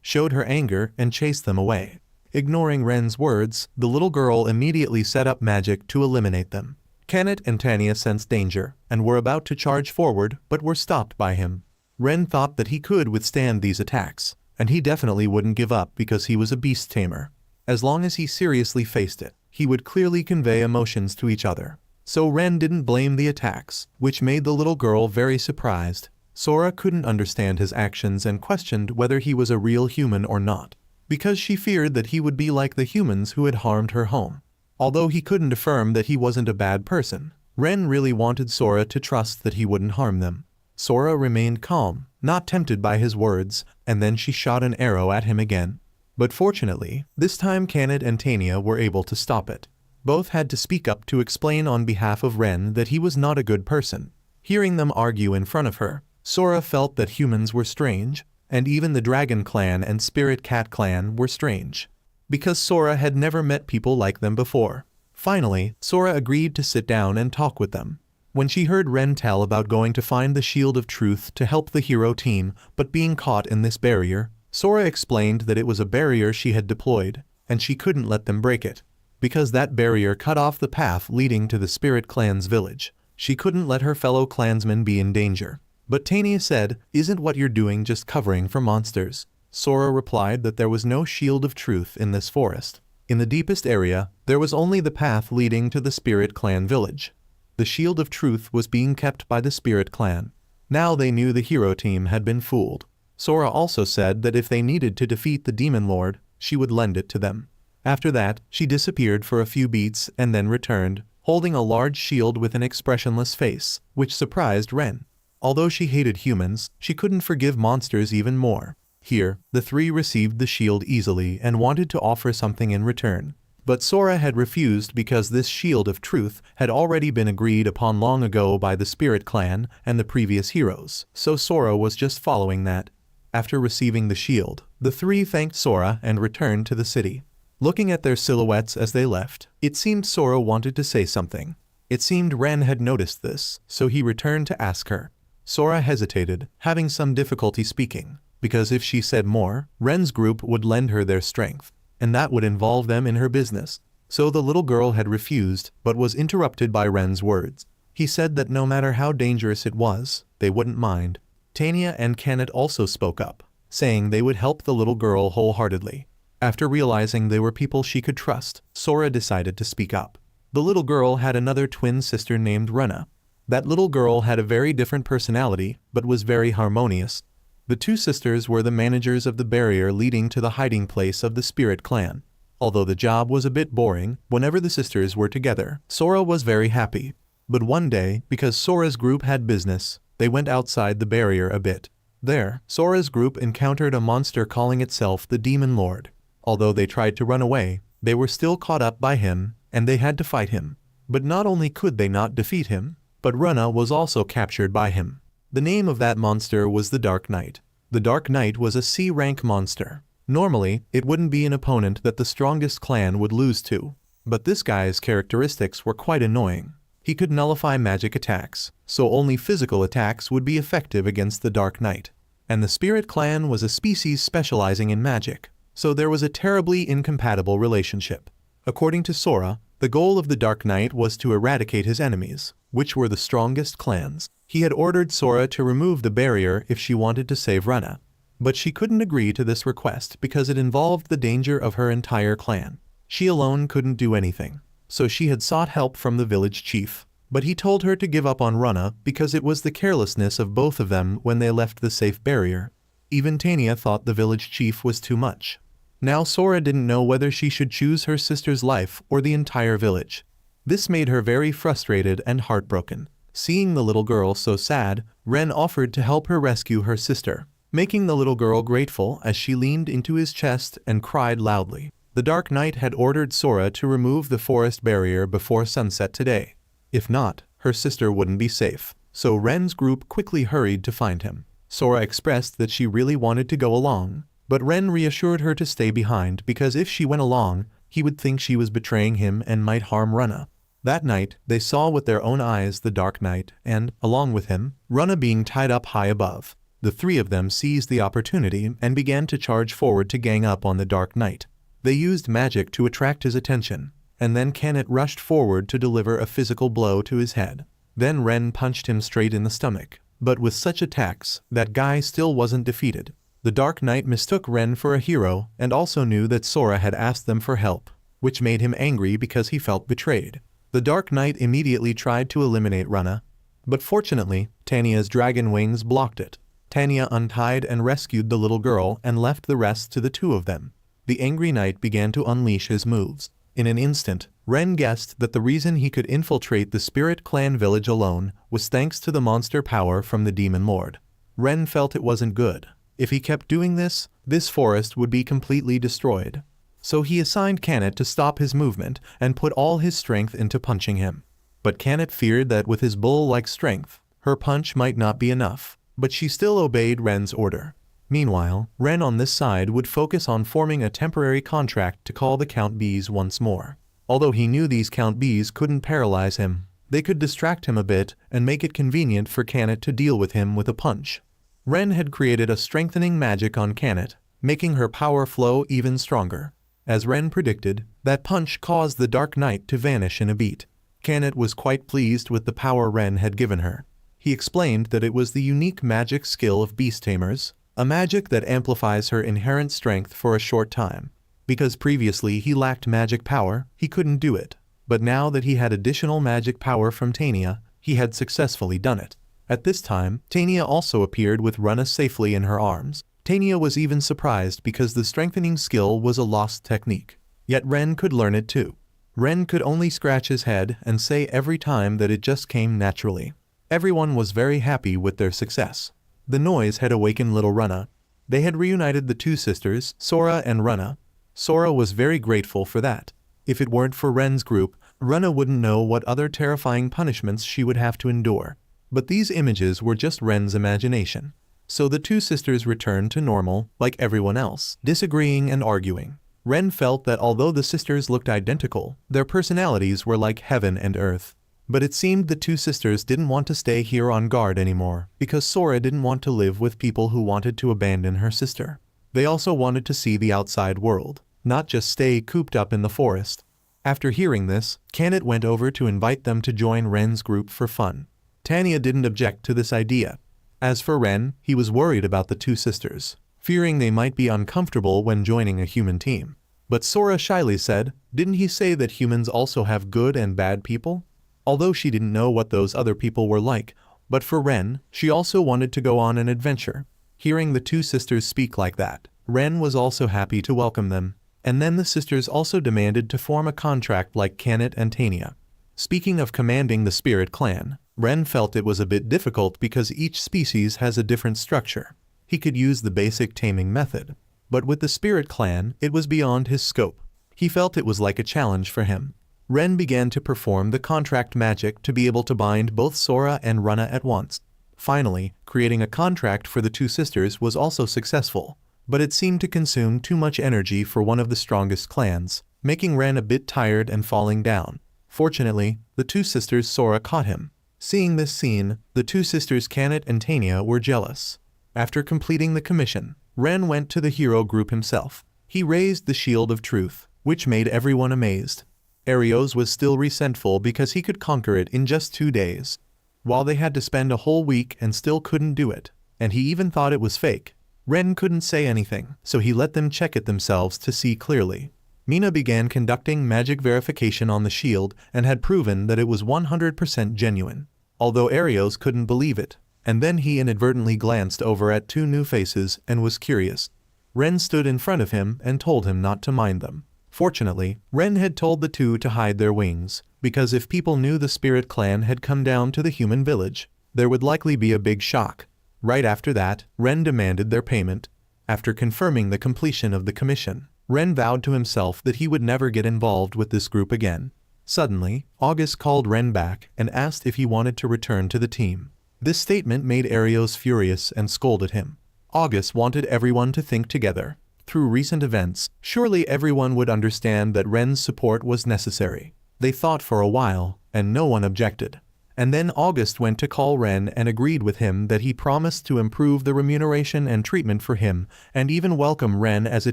showed her anger and chased them away. Ignoring Ren's words, the little girl immediately set up magic to eliminate them. Tamed and Tanya sensed danger, and were about to charge forward but were stopped by him. Ren thought that he could withstand these attacks, and he definitely wouldn't give up because he was a beast tamer. As long as he seriously faced it, he would clearly convey emotions to each other. So Ren didn't blame the attacks, which made the little girl very surprised. Sora couldn't understand his actions and questioned whether he was a real human or not, because she feared that he would be like the humans who had harmed her home. Although he couldn't affirm that he wasn't a bad person, Ren really wanted Sora to trust that he wouldn't harm them. Sora remained calm, not tempted by his words, and then she shot an arrow at him again. But fortunately, this time Tamed and Tanya were able to stop it. Both had to speak up to explain on behalf of Ren that he was not a good person. Hearing them argue in front of her, Sora felt that humans were strange, and even the Dragon Clan and Spirit Cat Clan were strange, because Sora had never met people like them before. Finally, Sora agreed to sit down and talk with them. When she heard Ren tell about going to find the Shield of Truth to help the hero team but being caught in this barrier, Sora explained that it was a barrier she had deployed, and she couldn't let them break it, because that barrier cut off the path leading to the Spirit Clan's village. She couldn't let her fellow clansmen be in danger. But Tanya said, "Isn't what you're doing just covering for monsters?" Sora replied that there was no Shield of Truth in this forest. In the deepest area, there was only the path leading to the Spirit Clan village. The Shield of Truth was being kept by the Spirit Clan. Now they knew the hero team had been fooled. Sora also said that if they needed to defeat the Demon Lord, she would lend it to them. After that, she disappeared for a few beats and then returned, holding a large shield with an expressionless face, which surprised Ren. Although she hated humans, she couldn't forgive monsters even more. Here, the three received the shield easily and wanted to offer something in return. But Sora had refused because this Shield of Truth had already been agreed upon long ago by the Spirit Clan and the previous heroes, so Sora was just following that. After receiving the shield, the three thanked Sora and returned to the city. Looking at their silhouettes as they left, it seemed Sora wanted to say something. It seemed Ren had noticed this, so he returned to ask her. Sora hesitated, having some difficulty speaking, because if she said more, Ren's group would lend her their strength, and that would involve them in her business. So the little girl had refused, but was interrupted by Ren's words. He said that no matter how dangerous it was, they wouldn't mind. Tanya and Tamed also spoke up, saying they would help the little girl wholeheartedly. After realizing they were people she could trust, Sora decided to speak up. The little girl had another twin sister named Rena. That little girl had a very different personality, but was very harmonious. The two sisters were the managers of the barrier leading to the hiding place of the Spirit Clan. Although the job was a bit boring, whenever the sisters were together, Sora was very happy. But one day, because Sora's group had business, they went outside the barrier a bit. There, Sora's group encountered a monster calling itself the Demon Lord. Although they tried to run away, they were still caught up by him, and they had to fight him. But not only could they not defeat him, but Rena was also captured by him. The name of that monster was the Dark Knight. The Dark Knight was a C-rank monster. Normally, it wouldn't be an opponent that the strongest clan would lose to. But this guy's characteristics were quite annoying. He could nullify magic attacks, so only physical attacks would be effective against the Dark Knight. And the Spirit Clan was a species specializing in magic, so there was a terribly incompatible relationship. According to Sora, the goal of the Dark Knight was to eradicate his enemies, which were the strongest clans. He had ordered Sora to remove the barrier if she wanted to save Rena. But she couldn't agree to this request because it involved the danger of her entire clan. She alone couldn't do anything, so she had sought help from the village chief. But he told her to give up on Rena because it was the carelessness of both of them when they left the safe barrier. Even Tanya thought the village chief was too much. Now Sora didn't know whether she should choose her sister's life or the entire village. This made her very frustrated and heartbroken. Seeing the little girl so sad, Ren offered to help her rescue her sister, making the little girl grateful as she leaned into his chest and cried loudly. The Dark Knight had ordered Sora to remove the forest barrier before sunset today. If not, her sister wouldn't be safe, so Ren's group quickly hurried to find him. Sora expressed that she really wanted to go along, But Ren reassured her to stay behind because if she went along, he would think she was betraying him and might harm Rana. That night, they saw with their own eyes the Dark Knight and, along with him, Rana being tied up high above. The three of them seized the opportunity and began to charge forward to gang up on the Dark Knight. They used magic to attract his attention, and then Kanat rushed forward to deliver a physical blow to his head. Then Ren punched him straight in the stomach. But with such attacks, that guy still wasn't defeated. The Dark Knight mistook Ren for a hero and also knew that Sora had asked them for help, which made him angry because he felt betrayed. The Dark Knight immediately tried to eliminate Rana, but fortunately, Tanya's dragon wings blocked it. Tanya untied and rescued the little girl and left the rest to the two of them. The angry knight began to unleash his moves. In an instant, Ren guessed that the reason he could infiltrate the Spirit Clan village alone was thanks to the monster power from the Demon Lord. Ren felt it wasn't good. If he kept doing this, this forest would be completely destroyed. So he assigned Kanat to stop his movement and put all his strength into punching him. But Kanat feared that with his bull-like strength, her punch might not be enough, but she still obeyed Ren's order. Meanwhile, Ren on this side would focus on forming a temporary contract to call the Count Bees once more. Although he knew these Count Bees couldn't paralyze him, they could distract him a bit and make it convenient for Kanat to deal with him with a punch. Ren had created a strengthening magic on Kanat, making her power flow even stronger. As Ren predicted, that punch caused the Dark Knight to vanish in a beat. Kanat was quite pleased with the power Ren had given her. He explained that it was the unique magic skill of beast tamers, a magic that amplifies her inherent strength for a short time. Because previously he lacked magic power, he couldn't do it. But now that he had additional magic power from Tanya, he had successfully done it. At this time, Tanya also appeared with Rana safely in her arms. Tanya was even surprised because the strengthening skill was a lost technique. Yet Ren could learn it too. Ren could only scratch his head and say every time that it just came naturally. Everyone was very happy with their success. The noise had awakened little Rana. They had reunited the two sisters, Sora and Rana. Sora was very grateful for that. If it weren't for Ren's group, Rana wouldn't know what other terrifying punishments she would have to endure. But these images were just Ren's imagination. So the two sisters returned to normal, like everyone else, disagreeing and arguing. Ren felt that although the sisters looked identical, their personalities were like heaven and earth. But it seemed the two sisters didn't want to stay here on guard anymore, because Sora didn't want to live with people who wanted to abandon her sister. They also wanted to see the outside world, not just stay cooped up in the forest. After hearing this, Kanat went over to invite them to join Ren's group for fun. Tanya didn't object to this idea. As for Ren, he was worried about the two sisters, fearing they might be uncomfortable when joining a human team. But Sora shyly said, "Didn't he say that humans also have good and bad people?" Although she didn't know what those other people were like, but for Ren, she also wanted to go on an adventure. Hearing the two sisters speak like that, Ren was also happy to welcome them. And then the sisters also demanded to form a contract like Kanat and Tanya. Speaking of commanding the Spirit Clan, Ren felt it was a bit difficult because each species has a different structure. He could use the basic taming method. But with the Spirit Clan, it was beyond his scope. He felt it was like a challenge for him. Ren began to perform the contract magic to be able to bind both Sora and Rana at once. Finally, creating a contract for the two sisters was also successful, but it seemed to consume too much energy for one of the strongest clans, making Ren a bit tired and falling down. Fortunately, the two sisters Sora caught him. Seeing this scene, the two sisters Kanat and Tanya were jealous. After completing the commission, Ren went to the hero group himself. He raised the Shield of Truth, which made everyone amazed. Arios was still resentful because he could conquer it in just 2 days, while they had to spend a whole week and still couldn't do it, and he even thought it was fake. Ren couldn't say anything, so he let them check it themselves to see clearly. Mina began conducting magic verification on the shield and had proven that it was 100% genuine, although Arios couldn't believe it, and then he inadvertently glanced over at 2 new faces and was curious. Ren stood in front of him and told him not to mind them. Fortunately, Ren had told the two to hide their wings, because if people knew the Spirit Clan had come down to the human village, there would likely be a big shock. Right after that, Ren demanded their payment. After confirming the completion of the commission, Ren vowed to himself that he would never get involved with this group again. Suddenly, August called Ren back and asked if he wanted to return to the team. This statement made Arios furious and scolded him. August wanted everyone to think together. Through recent events, surely everyone would understand that Ren's support was necessary. They thought for a while, and no one objected. And then August went to call Ren and agreed with him that he promised to improve the remuneration and treatment for him, and even welcome Ren as a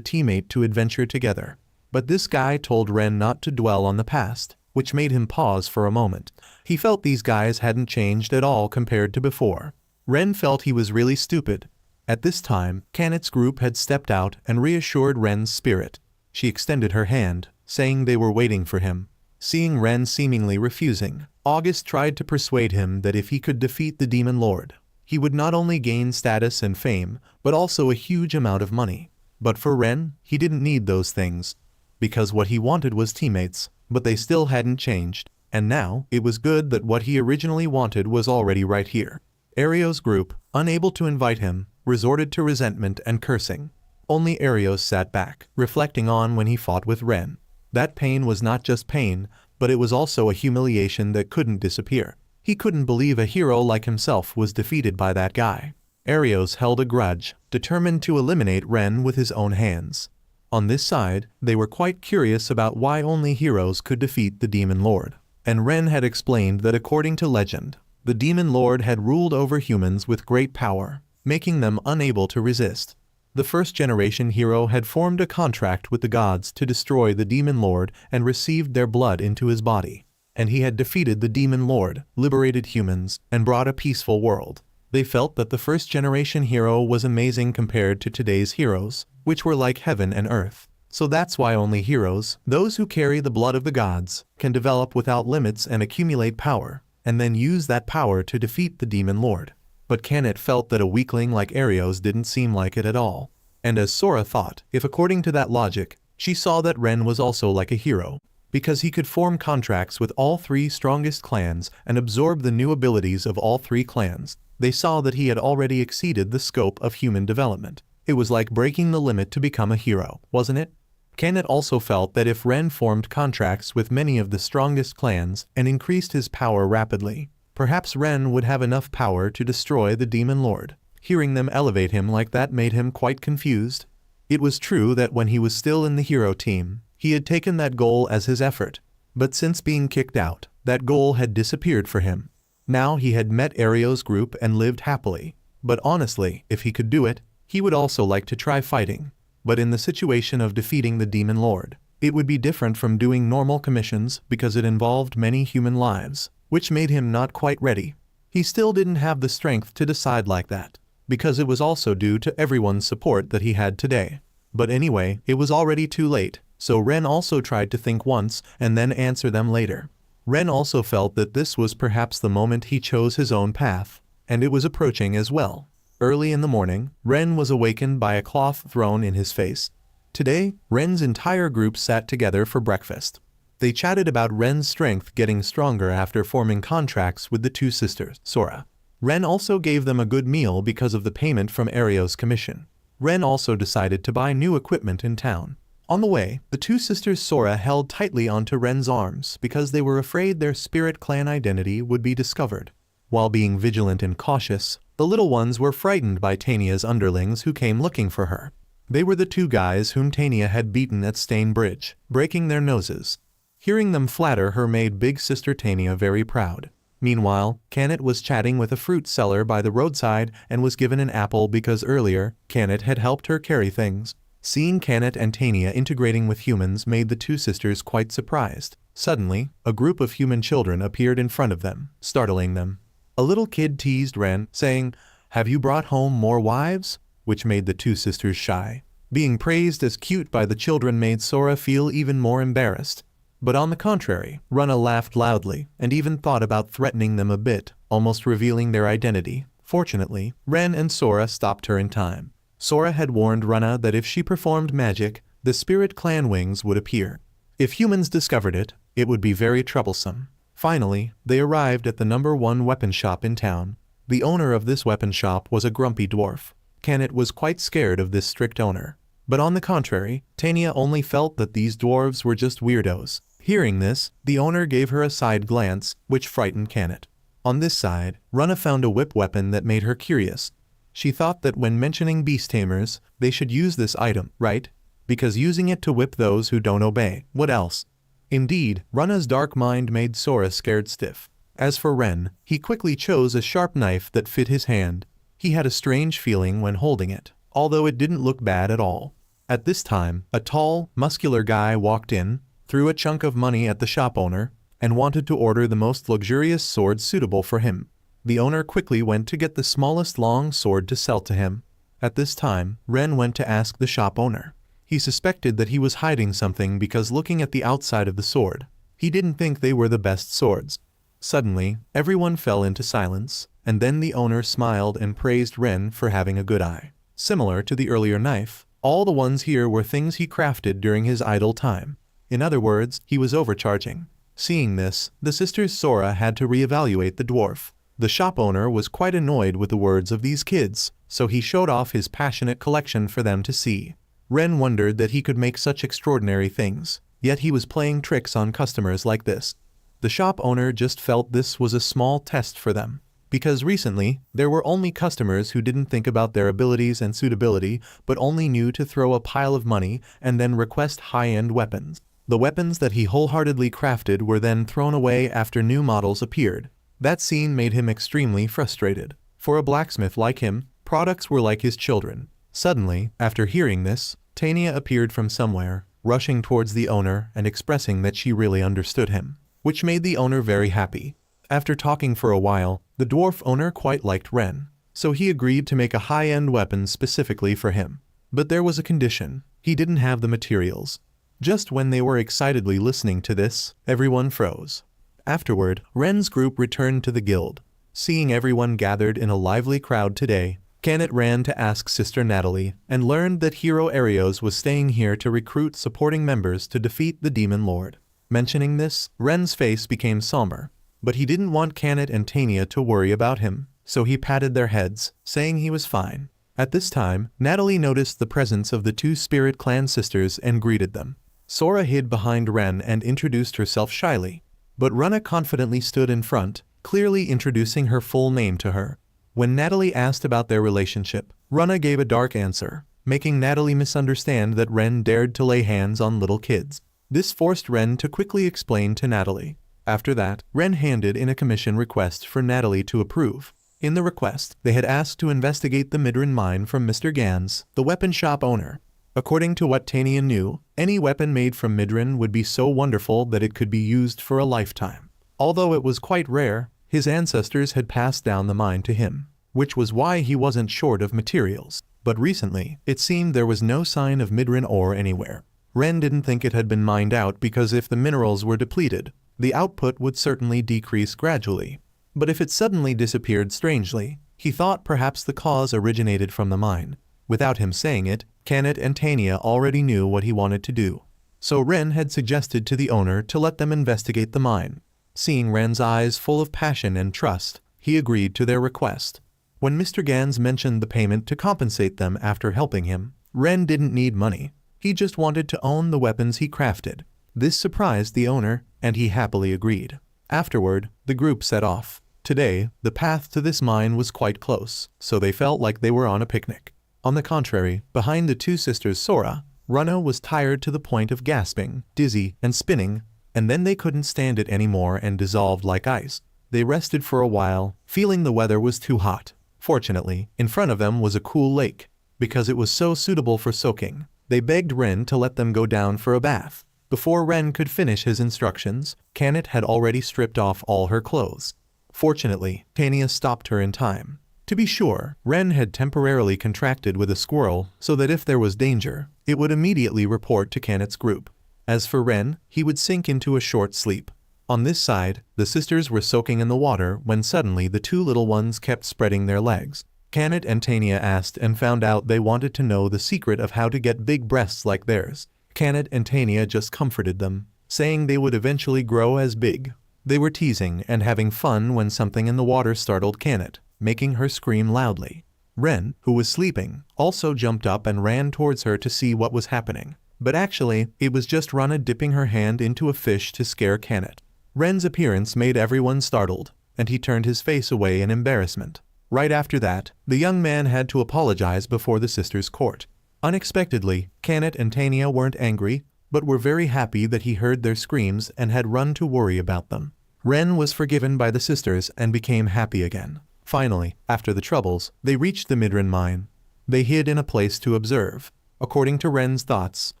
teammate to adventure together. But this guy told Ren not to dwell on the past, which made him pause for a moment. He felt these guys hadn't changed at all compared to before. Ren felt he was really stupid. At this time, Kanet's group had stepped out and reassured Ren's spirit. She extended her hand, saying they were waiting for him. Seeing Ren seemingly refusing, August tried to persuade him that if he could defeat the Demon Lord, he would not only gain status and fame, but also a huge amount of money. But for Ren, he didn't need those things, because what he wanted was teammates, but they still hadn't changed, and now it was good that what he originally wanted was already right here. Ario's group, unable to invite him, resorted to resentment and cursing. Only Arios sat back, reflecting on when he fought with Ren. That pain was not just pain, but it was also a humiliation that couldn't disappear. He couldn't believe a hero like himself was defeated by that guy. Arios held a grudge, determined to eliminate Ren with his own hands. On this side, they were quite curious about why only heroes could defeat the Demon Lord. And Ren had explained that according to legend, the Demon Lord had ruled over humans with great power, making them unable to resist. The first-generation hero had formed a contract with the gods to destroy the Demon Lord and received their blood into his body. And he had defeated the Demon Lord, liberated humans, and brought a peaceful world. They felt that the first-generation hero was amazing compared to today's heroes, which were like heaven and earth. So that's why only heroes, those who carry the blood of the gods, can develop without limits and accumulate power, and then use that power to defeat the Demon Lord. But Kanet felt that a weakling like Arios didn't seem like it at all. And as Sora thought, if according to that logic, she saw that Ren was also like a hero, because he could form contracts with all three strongest clans and absorb the new abilities of all three clans. They saw that he had already exceeded the scope of human development. It was like breaking the limit to become a hero, wasn't it? Kanet also felt that if Ren formed contracts with many of the strongest clans and increased his power rapidly, perhaps Ren would have enough power to destroy the Demon Lord. Hearing them elevate him like that made him quite confused. It was true that when he was still in the hero team, he had taken that goal as his effort, but since being kicked out, that goal had disappeared for him. Now he had met Ario's group and lived happily, but honestly, if he could do it, he would also like to try fighting. But in the situation of defeating the Demon Lord, it would be different from doing normal commissions because it involved many human lives, which made him not quite ready. He still didn't have the strength to decide like that, because it was also due to everyone's support that he had today. But anyway, it was already too late, so Ren also tried to think once and then answer them later. Ren also felt that this was perhaps the moment he chose his own path, and it was approaching as well. Early in the morning, Ren was awakened by a cloth thrown in his face. Today, Ren's entire group sat together for breakfast. They chatted about Ren's strength getting stronger after forming contracts with the two sisters, Sora. Ren also gave them a good meal because of the payment from Ario's commission. Ren also decided to buy new equipment in town. On the way, the two sisters Sora held tightly onto Ren's arms because they were afraid their spirit clan identity would be discovered. While being vigilant and cautious, the little ones were frightened by Tania's underlings who came looking for her. They were the two guys whom Tania had beaten at Stain Bridge, breaking their noses. Hearing them flatter her made big sister Tania very proud. Meanwhile, Kanet was chatting with a fruit seller by the roadside and was given an apple because earlier, Kanet had helped her carry things. Seeing Kanet and Tania integrating with humans made the two sisters quite surprised. Suddenly, a group of human children appeared in front of them, startling them. A little kid teased Ren, saying, "Have you brought home more wives?" which made the two sisters shy. Being praised as cute by the children made Sora feel even more embarrassed. But on the contrary, Rana laughed loudly and even thought about threatening them a bit, almost revealing their identity. Fortunately, Ren and Sora stopped her in time. Sora had warned Rana that if she performed magic, the spirit clan wings would appear. If humans discovered it, it would be very troublesome. Finally, they arrived at the #1 weapon shop in town. The owner of this weapon shop was a grumpy dwarf. Kanet was quite scared of this strict owner. But on the contrary, Tania only felt that these dwarves were just weirdos. Hearing this, the owner gave her a side glance, which frightened Kanet. On this side, Rana found a whip weapon that made her curious. She thought that when mentioning beast tamers, they should use this item, right? Because using it to whip those who don't obey, what else? Indeed, Runna's dark mind made Sora scared stiff. As for Ren, he quickly chose a sharp knife that fit his hand. He had a strange feeling when holding it, although it didn't look bad at all. At this time, a tall, muscular guy walked in, threw a chunk of money at the shop owner, and wanted to order the most luxurious sword suitable for him. The owner quickly went to get the smallest long sword to sell to him. At this time, Ren went to ask the shop owner. He suspected that he was hiding something because looking at the outside of the sword, he didn't think they were the best swords. Suddenly, everyone fell into silence, and then the owner smiled and praised Ren for having a good eye. Similar to the earlier knife, all the ones here were things he crafted during his idle time. In other words, he was overcharging. Seeing this, the sisters Sora had to reevaluate the dwarf. The shop owner was quite annoyed with the words of these kids, so he showed off his passionate collection for them to see. Ren wondered that he could make such extraordinary things, yet he was playing tricks on customers like this. The shop owner just felt this was a small test for them, because recently, there were only customers who didn't think about their abilities and suitability but only knew to throw a pile of money and then request high-end weapons. The weapons that he wholeheartedly crafted were then thrown away after new models appeared. That scene made him extremely frustrated. For a blacksmith like him, products were like his children. Suddenly, after hearing this, Tanya appeared from somewhere, rushing towards the owner and expressing that she really understood him, which made the owner very happy. After talking for a while, the dwarf owner quite liked Ren, so he agreed to make a high-end weapon specifically for him. But there was a condition: he didn't have the materials. Just when they were excitedly listening to this, everyone froze. Afterward, Ren's group returned to the guild. Seeing everyone gathered in a lively crowd today, Kenneth ran to ask Sister Natalie and learned that Hero Arios was staying here to recruit supporting members to defeat the Demon Lord. Mentioning this, Ren's face became somber, but he didn't want Kenneth and Tanya to worry about him, so he patted their heads, saying he was fine. At this time, Natalie noticed the presence of the two Spirit Clan sisters and greeted them. Sora hid behind Ren and introduced herself shyly, but Runna confidently stood in front, clearly introducing her full name to her. When Natalie asked about their relationship, Runna gave a dark answer, making Natalie misunderstand that Ren dared to lay hands on little kids. This forced Ren to quickly explain to Natalie. After that, Ren handed in a commission request for Natalie to approve. In the request, they had asked to investigate the Midran mine from Mr. Gans, the weapon shop owner. According to what Tanya knew, any weapon made from Midran would be so wonderful that it could be used for a lifetime. Although it was quite rare, his ancestors had passed down the mine to him, which was why he wasn't short of materials. But recently, it seemed there was no sign of Midran ore anywhere. Ren didn't think it had been mined out because if the minerals were depleted, the output would certainly decrease gradually. But if it suddenly disappeared strangely, he thought perhaps the cause originated from the mine. Without him saying it, Kenneth and Tanya already knew what he wanted to do. So Ren had suggested to the owner to let them investigate the mine. Seeing Ren's eyes full of passion and trust, he agreed to their request. When Mr. Gans mentioned the payment to compensate them after helping him, Ren didn't need money. He just wanted to own the weapons he crafted. This surprised the owner, and he happily agreed. Afterward, the group set off. Today, the path to this mine was quite close, so they felt like they were on a picnic. On the contrary, behind the two sisters Sora, Runna was tired to the point of gasping, dizzy, and spinning, and then they couldn't stand it anymore and dissolved like ice. They rested for a while, feeling the weather was too hot. Fortunately, in front of them was a cool lake. Because it was so suitable for soaking, they begged Ren to let them go down for a bath. Before Ren could finish his instructions, Kenneth had already stripped off all her clothes. Fortunately, Tanya stopped her in time. To be sure, Ren had temporarily contracted with a squirrel so that if there was danger, it would immediately report to Kenneth's group. As for Ren, he would sink into a short sleep. On this side, the sisters were soaking in the water when suddenly the two little ones kept spreading their legs. Kenneth and Tanya asked and found out they wanted to know the secret of how to get big breasts like theirs. Kenneth and Tanya just comforted them, saying they would eventually grow as big. They were teasing and having fun when something in the water startled Kenneth, making her scream loudly. Ren, who was sleeping, also jumped up and ran towards her to see what was happening. But actually, it was just Runna dipping her hand into a fish to scare Kenneth. Ren's appearance made everyone startled, and he turned his face away in embarrassment. Right after that, the young man had to apologize before the sisters' court. Unexpectedly, Tamed and Tanya weren't angry, but were very happy that he heard their screams and had run to worry about them. Ren was forgiven by the sisters and became happy again. Finally, after the troubles, they reached the Midran mine. They hid in a place to observe. According to Ren's thoughts,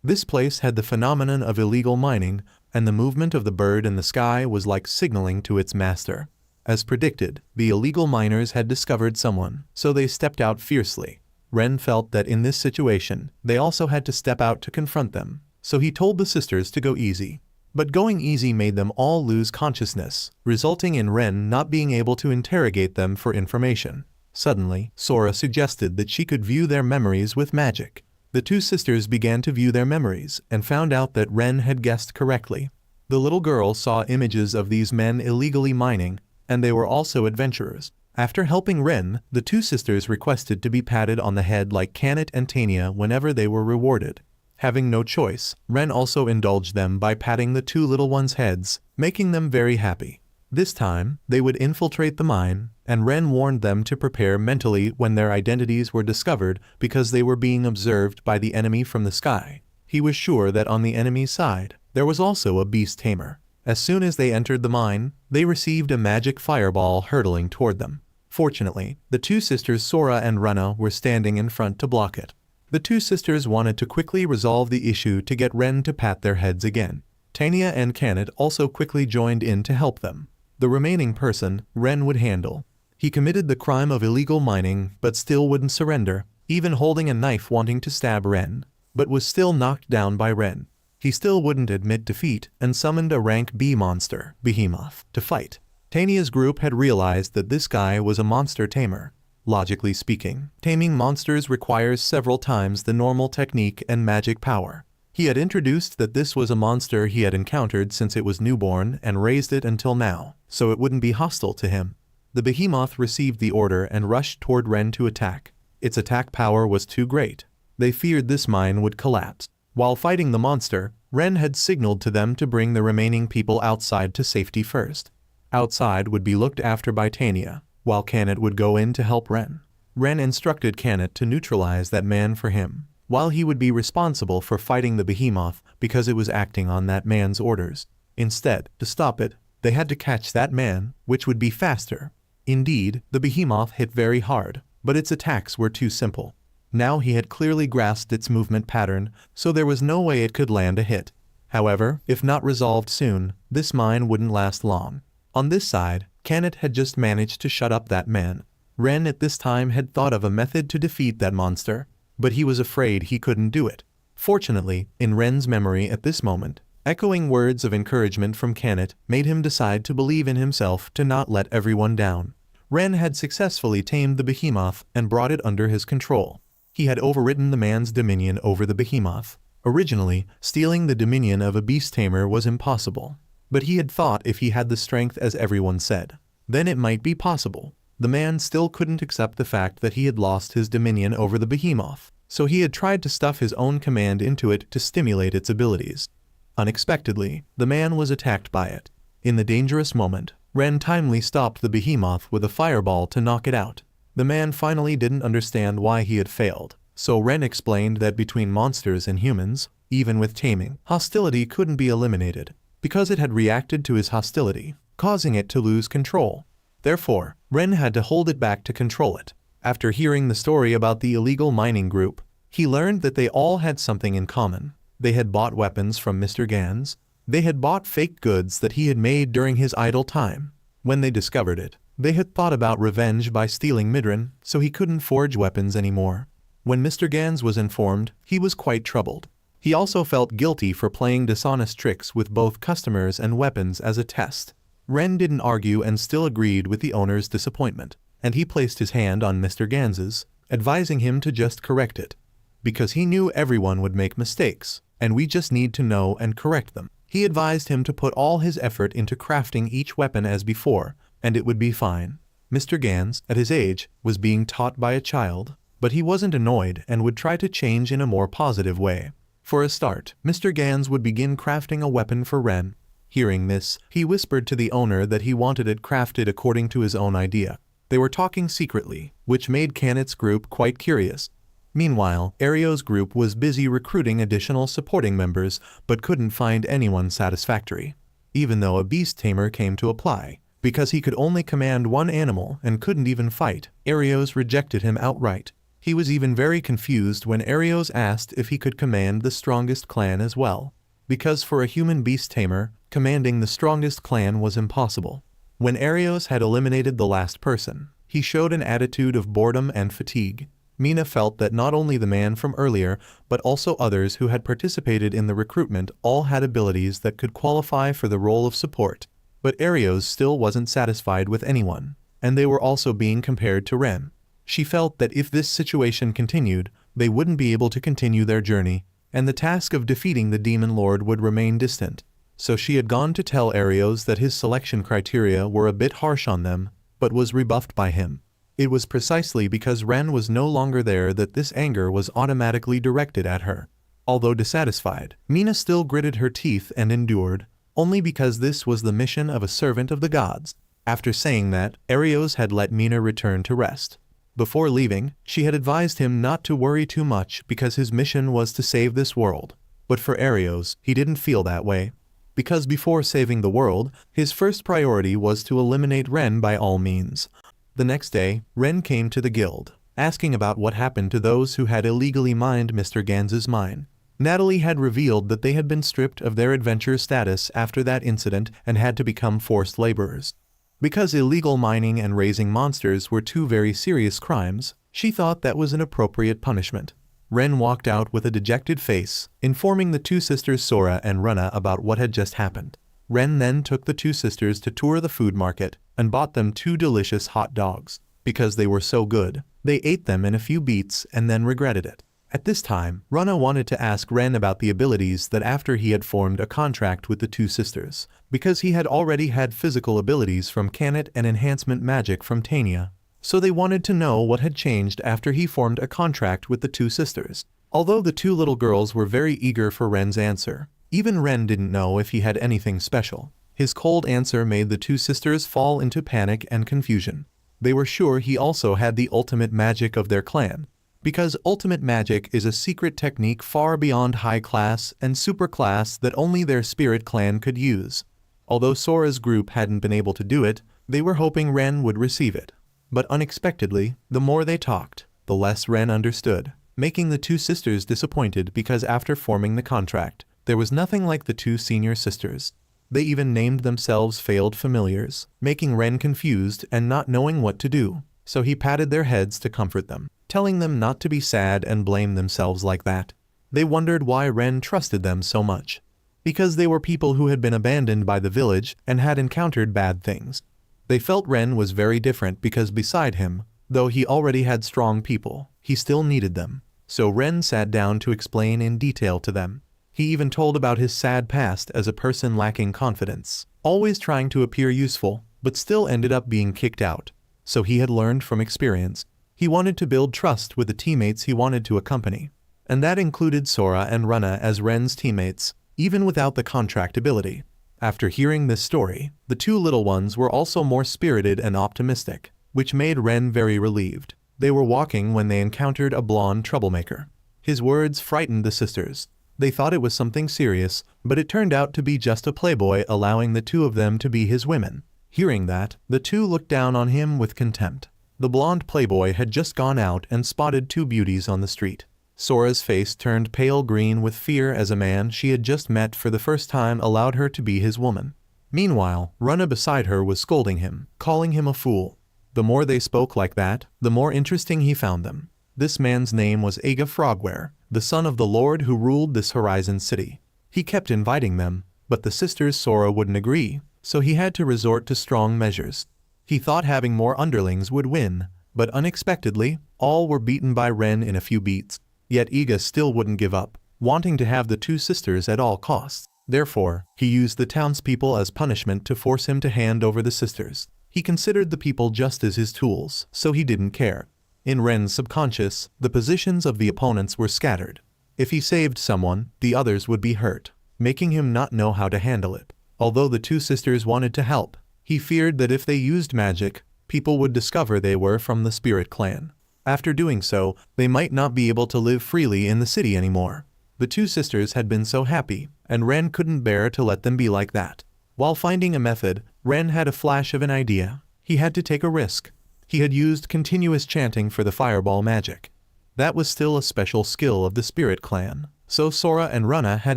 this place had the phenomenon of illegal mining, and the movement of the bird in the sky was like signaling to its master. As predicted, the illegal miners had discovered someone, so they stepped out fiercely. Ren felt that in this situation, they also had to step out to confront them, so he told the sisters to go easy. But going easy made them all lose consciousness, resulting in Ren not being able to interrogate them for information. Suddenly, Sora suggested that she could view their memories with magic. The two sisters began to view their memories and found out that Ren had guessed correctly. The little girl saw images of these men illegally mining, and they were also adventurers. After helping Ren, the two sisters requested to be patted on the head like Tamed and Tanya whenever they were rewarded. Having no choice, Ren also indulged them by patting the two little ones' heads, making them very happy. This time, they would infiltrate the mine, and Ren warned them to prepare mentally when their identities were discovered because they were being observed by the enemy from the sky. He was sure that on the enemy's side, there was also a beast tamer. As soon as they entered the mine, they received a magic fireball hurtling toward them. Fortunately, the two sisters Sora and Rana were standing in front to block it. The two sisters wanted to quickly resolve the issue to get Ren to pat their heads again. Tanya and Tamed also quickly joined in to help them. The remaining person, Ren would handle. He committed the crime of illegal mining but still wouldn't surrender, even holding a knife wanting to stab Ren, but was still knocked down by Ren. He still wouldn't admit defeat and summoned a rank B monster, Behemoth, to fight. Tanya's group had realized that this guy was a monster tamer. Logically speaking, taming monsters requires several times the normal technique and magic power. He had introduced that this was a monster he had encountered since it was newborn and raised it until now, so it wouldn't be hostile to him. The behemoth received the order and rushed toward Ren to attack. Its attack power was too great. They feared this mine would collapse. While fighting the monster, Ren had signaled to them to bring the remaining people outside to safety first. Outside would be looked after by Tanya, while Tamed would go in to help Ren. Ren instructed Tamed to neutralize that man for him, while he would be responsible for fighting the behemoth because it was acting on that man's orders. Instead, to stop it, they had to catch that man, which would be faster. Indeed, the behemoth hit very hard, but its attacks were too simple. Now he had clearly grasped its movement pattern, so there was no way it could land a hit. However, if not resolved soon, this mine wouldn't last long. On this side, Tamed had just managed to shut up that man. Ren at this time had thought of a method to defeat that monster, but he was afraid he couldn't do it. Fortunately, in Ren's memory at this moment, echoing words of encouragement from Tamed made him decide to believe in himself to not let everyone down. Ren had successfully tamed the behemoth and brought it under his control. He had overridden the man's dominion over the behemoth. Originally, stealing the dominion of a beast tamer was impossible, but he had thought if he had the strength as everyone said, then it might be possible. The man still couldn't accept the fact that he had lost his dominion over the behemoth, so he had tried to stuff his own command into it to stimulate its abilities. Unexpectedly, the man was attacked by it. In the dangerous moment, Ren timely stopped the behemoth with a fireball to knock it out. The man finally didn't understand why he had failed, so Ren explained that between monsters and humans, even with taming, hostility couldn't be eliminated, because it had reacted to his hostility, causing it to lose control. Therefore, Ren had to hold it back to control it. After hearing the story about the illegal mining group, he learned that they all had something in common. They had bought weapons from Mr. Gans. They had bought fake goods that he had made during his idle time. When they discovered it, they had thought about revenge by stealing Midran, so he couldn't forge weapons anymore. When Mr. Gans was informed, he was quite troubled. He also felt guilty for playing dishonest tricks with both customers and weapons as a test. Ren didn't argue and still agreed with the owner's disappointment, and he placed his hand on Mr. Gans's, advising him to just correct it. Because he knew everyone would make mistakes, and we just need to know and correct them. He advised him to put all his effort into crafting each weapon as before, and it would be fine. Mr. Gans, at his age, was being taught by a child, but he wasn't annoyed and would try to change in a more positive way. For a start, Mr. Gans would begin crafting a weapon for Ren. Hearing this, he whispered to the owner that he wanted it crafted according to his own idea. They were talking secretly, which made Kanet's group quite curious. Meanwhile, Ario's group was busy recruiting additional supporting members but couldn't find anyone satisfactory. Even though a beast tamer came to apply, because he could only command one animal and couldn't even fight, Arios rejected him outright. He was even very confused when Arios asked if he could command the strongest clan as well, because for a human beast tamer, commanding the strongest clan was impossible. When Arios had eliminated the last person, he showed an attitude of boredom and fatigue. Mina felt that not only the man from earlier, but also others who had participated in the recruitment all had abilities that could qualify for the role of support. But Arios still wasn't satisfied with anyone, and they were also being compared to Ren. She felt that if this situation continued, they wouldn't be able to continue their journey, and the task of defeating the Demon Lord would remain distant. So she had gone to tell Arios that his selection criteria were a bit harsh on them, but was rebuffed by him. It was precisely because Ren was no longer there that this anger was automatically directed at her. Although dissatisfied, Mina still gritted her teeth and endured, only because this was the mission of a servant of the gods. After saying that, Arios had let Mina return to rest. Before leaving, she had advised him not to worry too much because his mission was to save this world. But for Arios, he didn't feel that way. Because before saving the world, his first priority was to eliminate Ren by all means. The next day, Ren came to the guild, asking about what happened to those who had illegally mined Mr. Gans's mine. Natalie had revealed that they had been stripped of their adventure status after that incident and had to become forced laborers. Because illegal mining and raising monsters were two very serious crimes, she thought that was an appropriate punishment. Ren walked out with a dejected face, informing the two sisters Sora and Runa about what had just happened. Ren then took the two sisters to tour the food market and bought them 2 delicious hot dogs. Because they were so good, they ate them in a few beats and then regretted it. At this time, Runa wanted to ask Ren about the abilities that after he had formed a contract with the two sisters, because he had already had physical abilities from Kanet and enhancement magic from Tania. So they wanted to know what had changed after he formed a contract with the two sisters. Although the two little girls were very eager for Ren's answer, even Ren didn't know if he had anything special. His cold answer made the two sisters fall into panic and confusion. They were sure he also had the ultimate magic of their clan, because ultimate magic is a secret technique far beyond high class and super class that only their spirit clan could use. Although Sora's group hadn't been able to do it, they were hoping Ren would receive it. But unexpectedly, the more they talked, the less Ren understood, making the two sisters disappointed because after forming the contract, there was nothing like the two senior sisters. They even named themselves failed familiars, making Ren confused and not knowing what to do, so he patted their heads to comfort them, telling them not to be sad and blame themselves like that. They wondered why Ren trusted them so much. Because they were people who had been abandoned by the village and had encountered bad things. They felt Ren was very different because beside him, though he already had strong people, he still needed them. So Ren sat down to explain in detail to them. He even told about his sad past as a person lacking confidence, always trying to appear useful, but still ended up being kicked out. So he had learned from experience. He wanted to build trust with the teammates he wanted to accompany. And that included Sora and Runa as Ren's teammates, even without the contract ability. After hearing this story, the two little ones were also more spirited and optimistic, which made Ren very relieved. They were walking when they encountered a blonde troublemaker. His words frightened the sisters. They thought it was something serious, but it turned out to be just a playboy allowing the two of them to be his women. Hearing that, the two looked down on him with contempt. The blonde playboy had just gone out and spotted two beauties on the street. Sora's face turned pale green with fear as a man she had just met for the first time allowed her to be his woman. Meanwhile, Runa beside her was scolding him, calling him a fool. The more they spoke like that, the more interesting he found them. This man's name was Aga Frogware, the son of the lord who ruled this Horizon city. He kept inviting them, but the sisters Sora wouldn't agree, so he had to resort to strong measures. He thought having more underlings would win, but unexpectedly, all were beaten by Ren in a few beats. Yet Iga still wouldn't give up, wanting to have the two sisters at all costs. Therefore, he used the townspeople as punishment to force him to hand over the sisters. He considered the people just as his tools, so he didn't care. In Ren's subconscious, the positions of the opponents were scattered. If he saved someone, the others would be hurt, making him not know how to handle it. Although the two sisters wanted to help, he feared that if they used magic, people would discover they were from the spirit clan. After doing so, they might not be able to live freely in the city anymore. The two sisters had been so happy, and Ren couldn't bear to let them be like that. While finding a method, Ren had a flash of an idea. He had to take a risk. He had used continuous chanting for the fireball magic. That was still a special skill of the spirit clan, so Sora and Runa had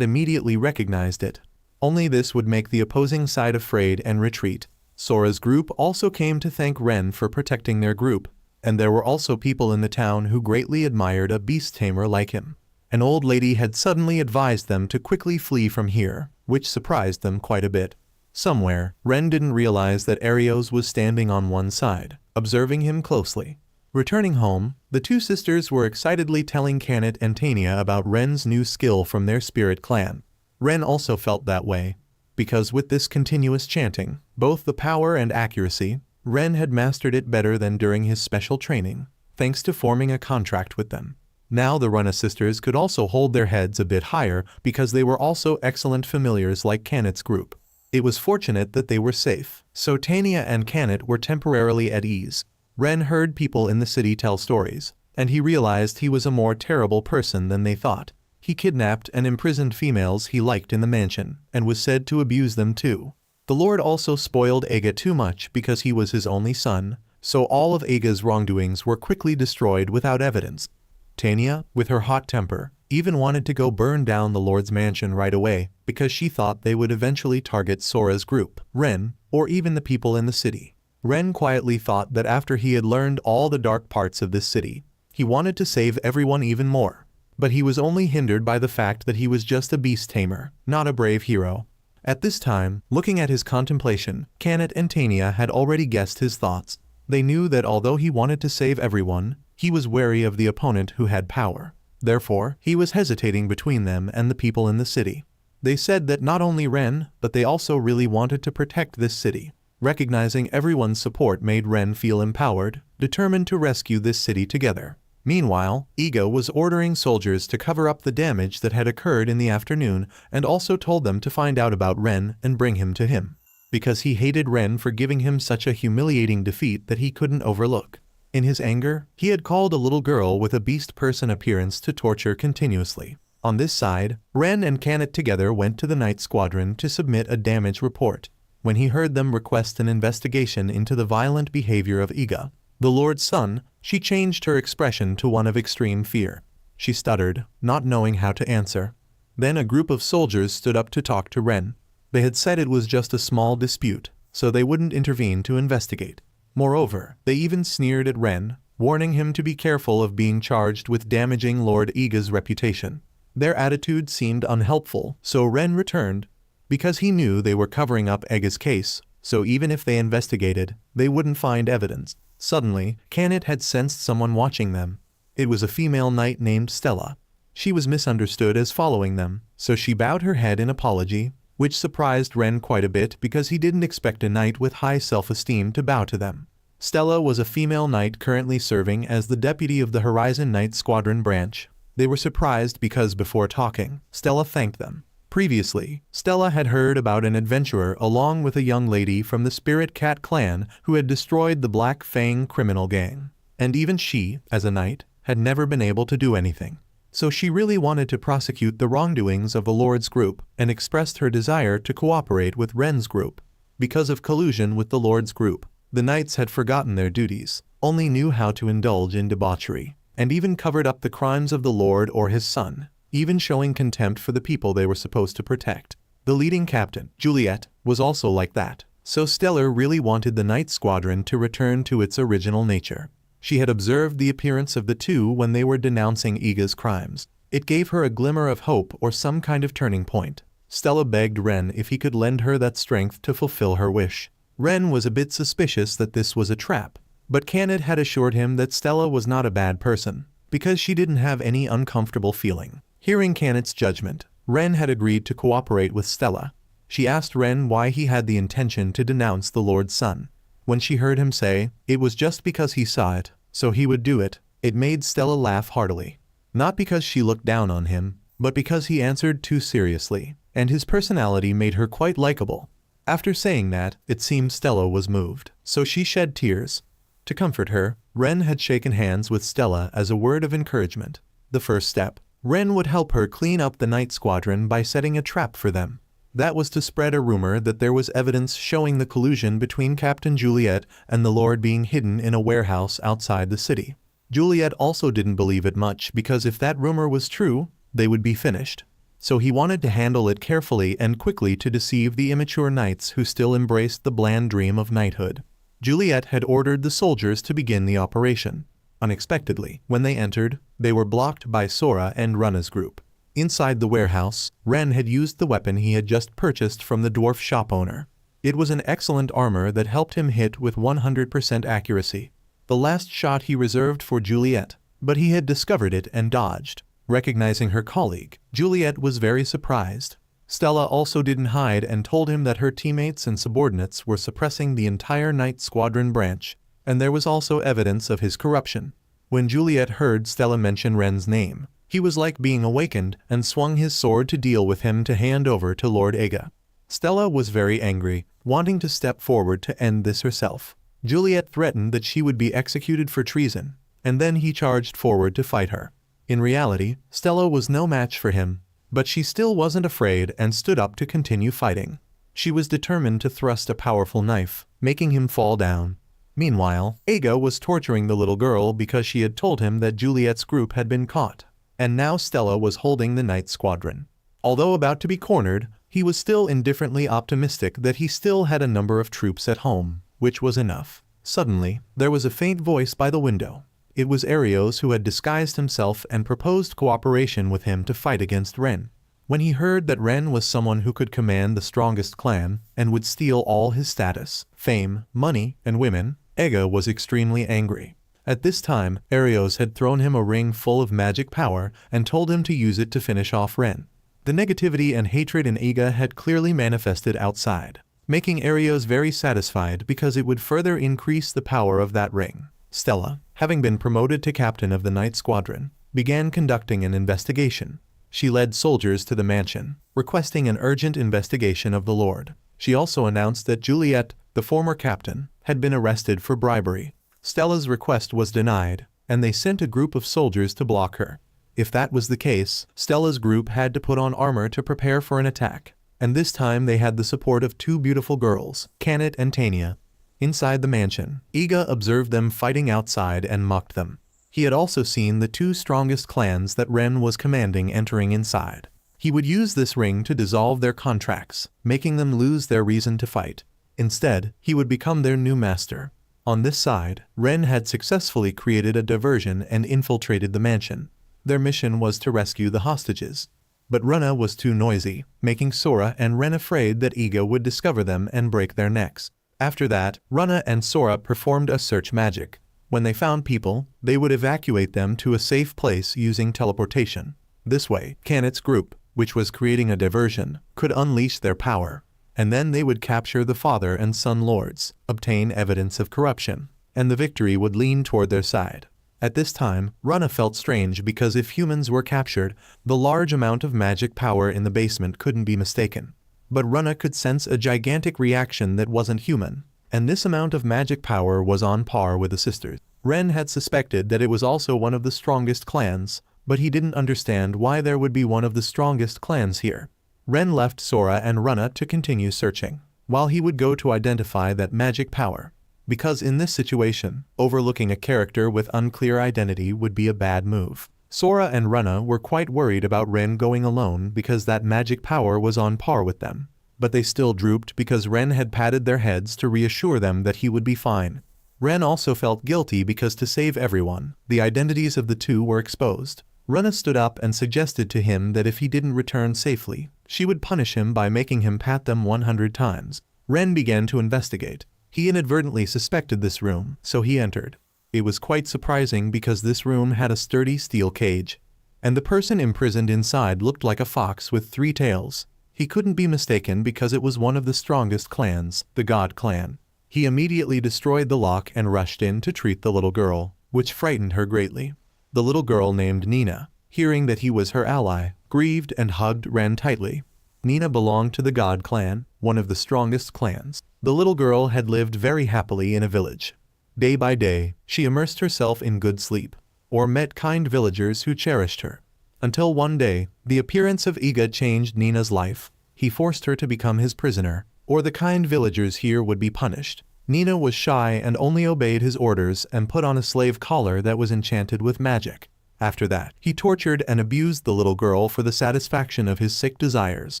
immediately recognized it. Only this would make the opposing side afraid and retreat. Sora's group also came to thank Ren for protecting their group, and there were also people in the town who greatly admired a beast tamer like him. An old lady had suddenly advised them to quickly flee from here, which surprised them quite a bit. Somewhere, Ren didn't realize that Arios was standing on one side, observing him closely. Returning home, the two sisters were excitedly telling Kanat and Tania about Ren's new skill from their spirit clan. Ren also felt that way, because with this continuous chanting, both the power and accuracy, Ren had mastered it better than during his special training, thanks to forming a contract with them. Now the Runa sisters could also hold their heads a bit higher because they were also excellent familiars like Kanat's group. It was fortunate that they were safe, so Tania and Kanat were temporarily at ease. Ren heard people in the city tell stories, and he realized he was a more terrible person than they thought. He kidnapped and imprisoned females he liked in the mansion, and was said to abuse them too. The Lord also spoiled Aga too much because he was his only son, so all of Aga's wrongdoings were quickly destroyed without evidence. Tania, with her hot temper, even wanted to go burn down the Lord's mansion right away because she thought they would eventually target Sora's group, Ren, or even the people in the city. Ren quietly thought that after he had learned all the dark parts of this city, he wanted to save everyone even more. But he was only hindered by the fact that he was just a beast tamer, not a brave hero. At this time, looking at his contemplation, Kanat and Tania had already guessed his thoughts. They knew that although he wanted to save everyone, he was wary of the opponent who had power. Therefore, he was hesitating between them and the people in the city. They said that not only Ren, but they also really wanted to protect this city. Recognizing everyone's support made Ren feel empowered, determined to rescue this city together. Meanwhile, Iga was ordering soldiers to cover up the damage that had occurred in the afternoon and also told them to find out about Ren and bring him to him, because he hated Ren for giving him such a humiliating defeat that he couldn't overlook. In his anger, he had called a little girl with a beast person appearance to torture continuously. On this side, Ren and Kanat together went to the Night Squadron to submit a damage report. When he heard them request an investigation into the violent behavior of Iga, the Lord's son, she changed her expression to one of extreme fear. She stuttered, not knowing how to answer. Then a group of soldiers stood up to talk to Ren. They had said it was just a small dispute, so they wouldn't intervene to investigate. Moreover, they even sneered at Ren, warning him to be careful of being charged with damaging Lord Iga's reputation. Their attitude seemed unhelpful, so Ren returned, because he knew they were covering up Iga's case, so even if they investigated, they wouldn't find evidence. Suddenly, Kanat had sensed someone watching them. It was a female knight named Stella. She was misunderstood as following them, so she bowed her head in apology, which surprised Ren quite a bit because he didn't expect a knight with high self-esteem to bow to them. Stella was a female knight currently serving as the deputy of the Horizon Night Squadron branch. They were surprised because before talking, Stella thanked them. Previously, Stella had heard about an adventurer along with a young lady from the Spirit Cat clan who had destroyed the Black Fang criminal gang. And even she, as a knight, had never been able to do anything. So she really wanted to prosecute the wrongdoings of the Lord's group and expressed her desire to cooperate with Ren's group. Because of collusion with the Lord's group, the knights had forgotten their duties, only knew how to indulge in debauchery, and even covered up the crimes of the Lord or his son, even showing contempt for the people they were supposed to protect. The leading captain, Juliet, was also like that, so Stellar really wanted the Night Squadron to return to its original nature. She had observed the appearance of the two when they were denouncing Iga's crimes. It gave her a glimmer of hope or some kind of turning point. Stella begged Ren if he could lend her that strength to fulfill her wish. Ren was a bit suspicious that this was a trap, but Kanat had assured him that Stella was not a bad person, because she didn't have any uncomfortable feeling. Hearing Kanat's judgment, Ren had agreed to cooperate with Stella. She asked Ren why he had the intention to denounce the Lord's son. When she heard him say, it was just because he saw it, so he would do it, it made Stella laugh heartily. Not because she looked down on him, but because he answered too seriously, and his personality made her quite likable. After saying that, it seemed Stella was moved, so she shed tears. To comfort her, Ren had shaken hands with Stella as a word of encouragement. The first step, Ren would help her clean up the night squadron by setting a trap for them. That was to spread a rumor that there was evidence showing the collusion between Captain Juliet and the Lord being hidden in a warehouse outside the city. Juliet also didn't believe it much because if that rumor was true, they would be finished. So he wanted to handle it carefully and quickly to deceive the immature knights who still embraced the bland dream of knighthood. Juliet had ordered the soldiers to begin the operation. Unexpectedly, when they entered, they were blocked by Sora and Runna's group. Inside the warehouse, Ren had used the weapon he had just purchased from the dwarf shop owner. It was an excellent armor that helped him hit with 100% accuracy. The last shot he reserved for Juliet, but he had discovered it and dodged. Recognizing her colleague, Juliet was very surprised. Stella also didn't hide and told him that her teammates and subordinates were suppressing the entire Night Squadron branch, and there was also evidence of his corruption. When Juliet heard Stella mention Ren's name, he was like being awakened and swung his sword to deal with him to hand over to Lord Aga. Stella was very angry, wanting to step forward to end this herself. Juliet threatened that she would be executed for treason, and then he charged forward to fight her. In reality, Stella was no match for him, but she still wasn't afraid and stood up to continue fighting. She was determined to thrust a powerful knife, making him fall down. Meanwhile, Aga was torturing the little girl because she had told him that Juliet's group had been caught. And now Stella was holding the Night Squadron. Although about to be cornered, he was still indifferently optimistic that he still had a number of troops at home, which was enough. Suddenly, there was a faint voice by the window. It was Arios who had disguised himself and proposed cooperation with him to fight against Ren. When he heard that Ren was someone who could command the strongest clan and would steal all his status, fame, money, and women, Aga was extremely angry. At this time, Arios had thrown him a ring full of magic power and told him to use it to finish off Ren. The negativity and hatred in Aga had clearly manifested outside, making Arios very satisfied because it would further increase the power of that ring. Stella, having been promoted to captain of the Night Squadron, began conducting an investigation. She led soldiers to the mansion, requesting an urgent investigation of the Lord. She also announced that Juliet, the former captain, had been arrested for bribery. Stella's request was denied, and they sent a group of soldiers to block her. If that was the case, Stella's group had to put on armor to prepare for an attack, and this time they had the support of two beautiful girls, Kanat and Tania. Inside the mansion, Iga observed them fighting outside and mocked them. He had also seen the two strongest clans that Ren was commanding entering inside. He would use this ring to dissolve their contracts, making them lose their reason to fight. Instead, he would become their new master. On this side, Ren had successfully created a diversion and infiltrated the mansion. Their mission was to rescue the hostages. But Runna was too noisy, making Sora and Ren afraid that Iga would discover them and break their necks. After that, Runna and Sora performed a search magic. When they found people, they would evacuate them to a safe place using teleportation. This way, Kanat's group, which was creating a diversion, could unleash their power. And then they would capture the father and son lords, obtain evidence of corruption, and the victory would lean toward their side. At this time, Runna felt strange because if humans were captured, the large amount of magic power in the basement couldn't be mistaken. But Runna could sense a gigantic reaction that wasn't human, and this amount of magic power was on par with the sisters. Ren had suspected that it was also one of the strongest clans, but he didn't understand why there would be one of the strongest clans here. Ren left Sora and Runna to continue searching, while he would go to identify that magic power. Because in this situation, overlooking a character with unclear identity would be a bad move. Sora and Runna were quite worried about Ren going alone because that magic power was on par with them. But they still drooped because Ren had patted their heads to reassure them that he would be fine. Ren also felt guilty because to save everyone, the identities of the two were exposed. Runna stood up and suggested to him that if he didn't return safely, she would punish him by making him pat them 100 times. Ren began to investigate. He inadvertently suspected this room, so he entered. It was quite surprising because this room had a sturdy steel cage, and the person imprisoned inside looked like a fox with 3 tails. He couldn't be mistaken because it was one of the strongest clans, the God clan. He immediately destroyed the lock and rushed in to treat the little girl, which frightened her greatly. The little girl named Nina, hearing that he was her ally, grieved and hugged Ren tightly. Nina belonged to the God clan, one of the strongest clans. The little girl had lived very happily in a village. Day by day, she immersed herself in good sleep, or met kind villagers who cherished her. Until one day, the appearance of Iga changed Nina's life. He forced her to become his prisoner, or the kind villagers here would be punished. Nina was shy and only obeyed his orders and put on a slave collar that was enchanted with magic. After that, he tortured and abused the little girl for the satisfaction of his sick desires.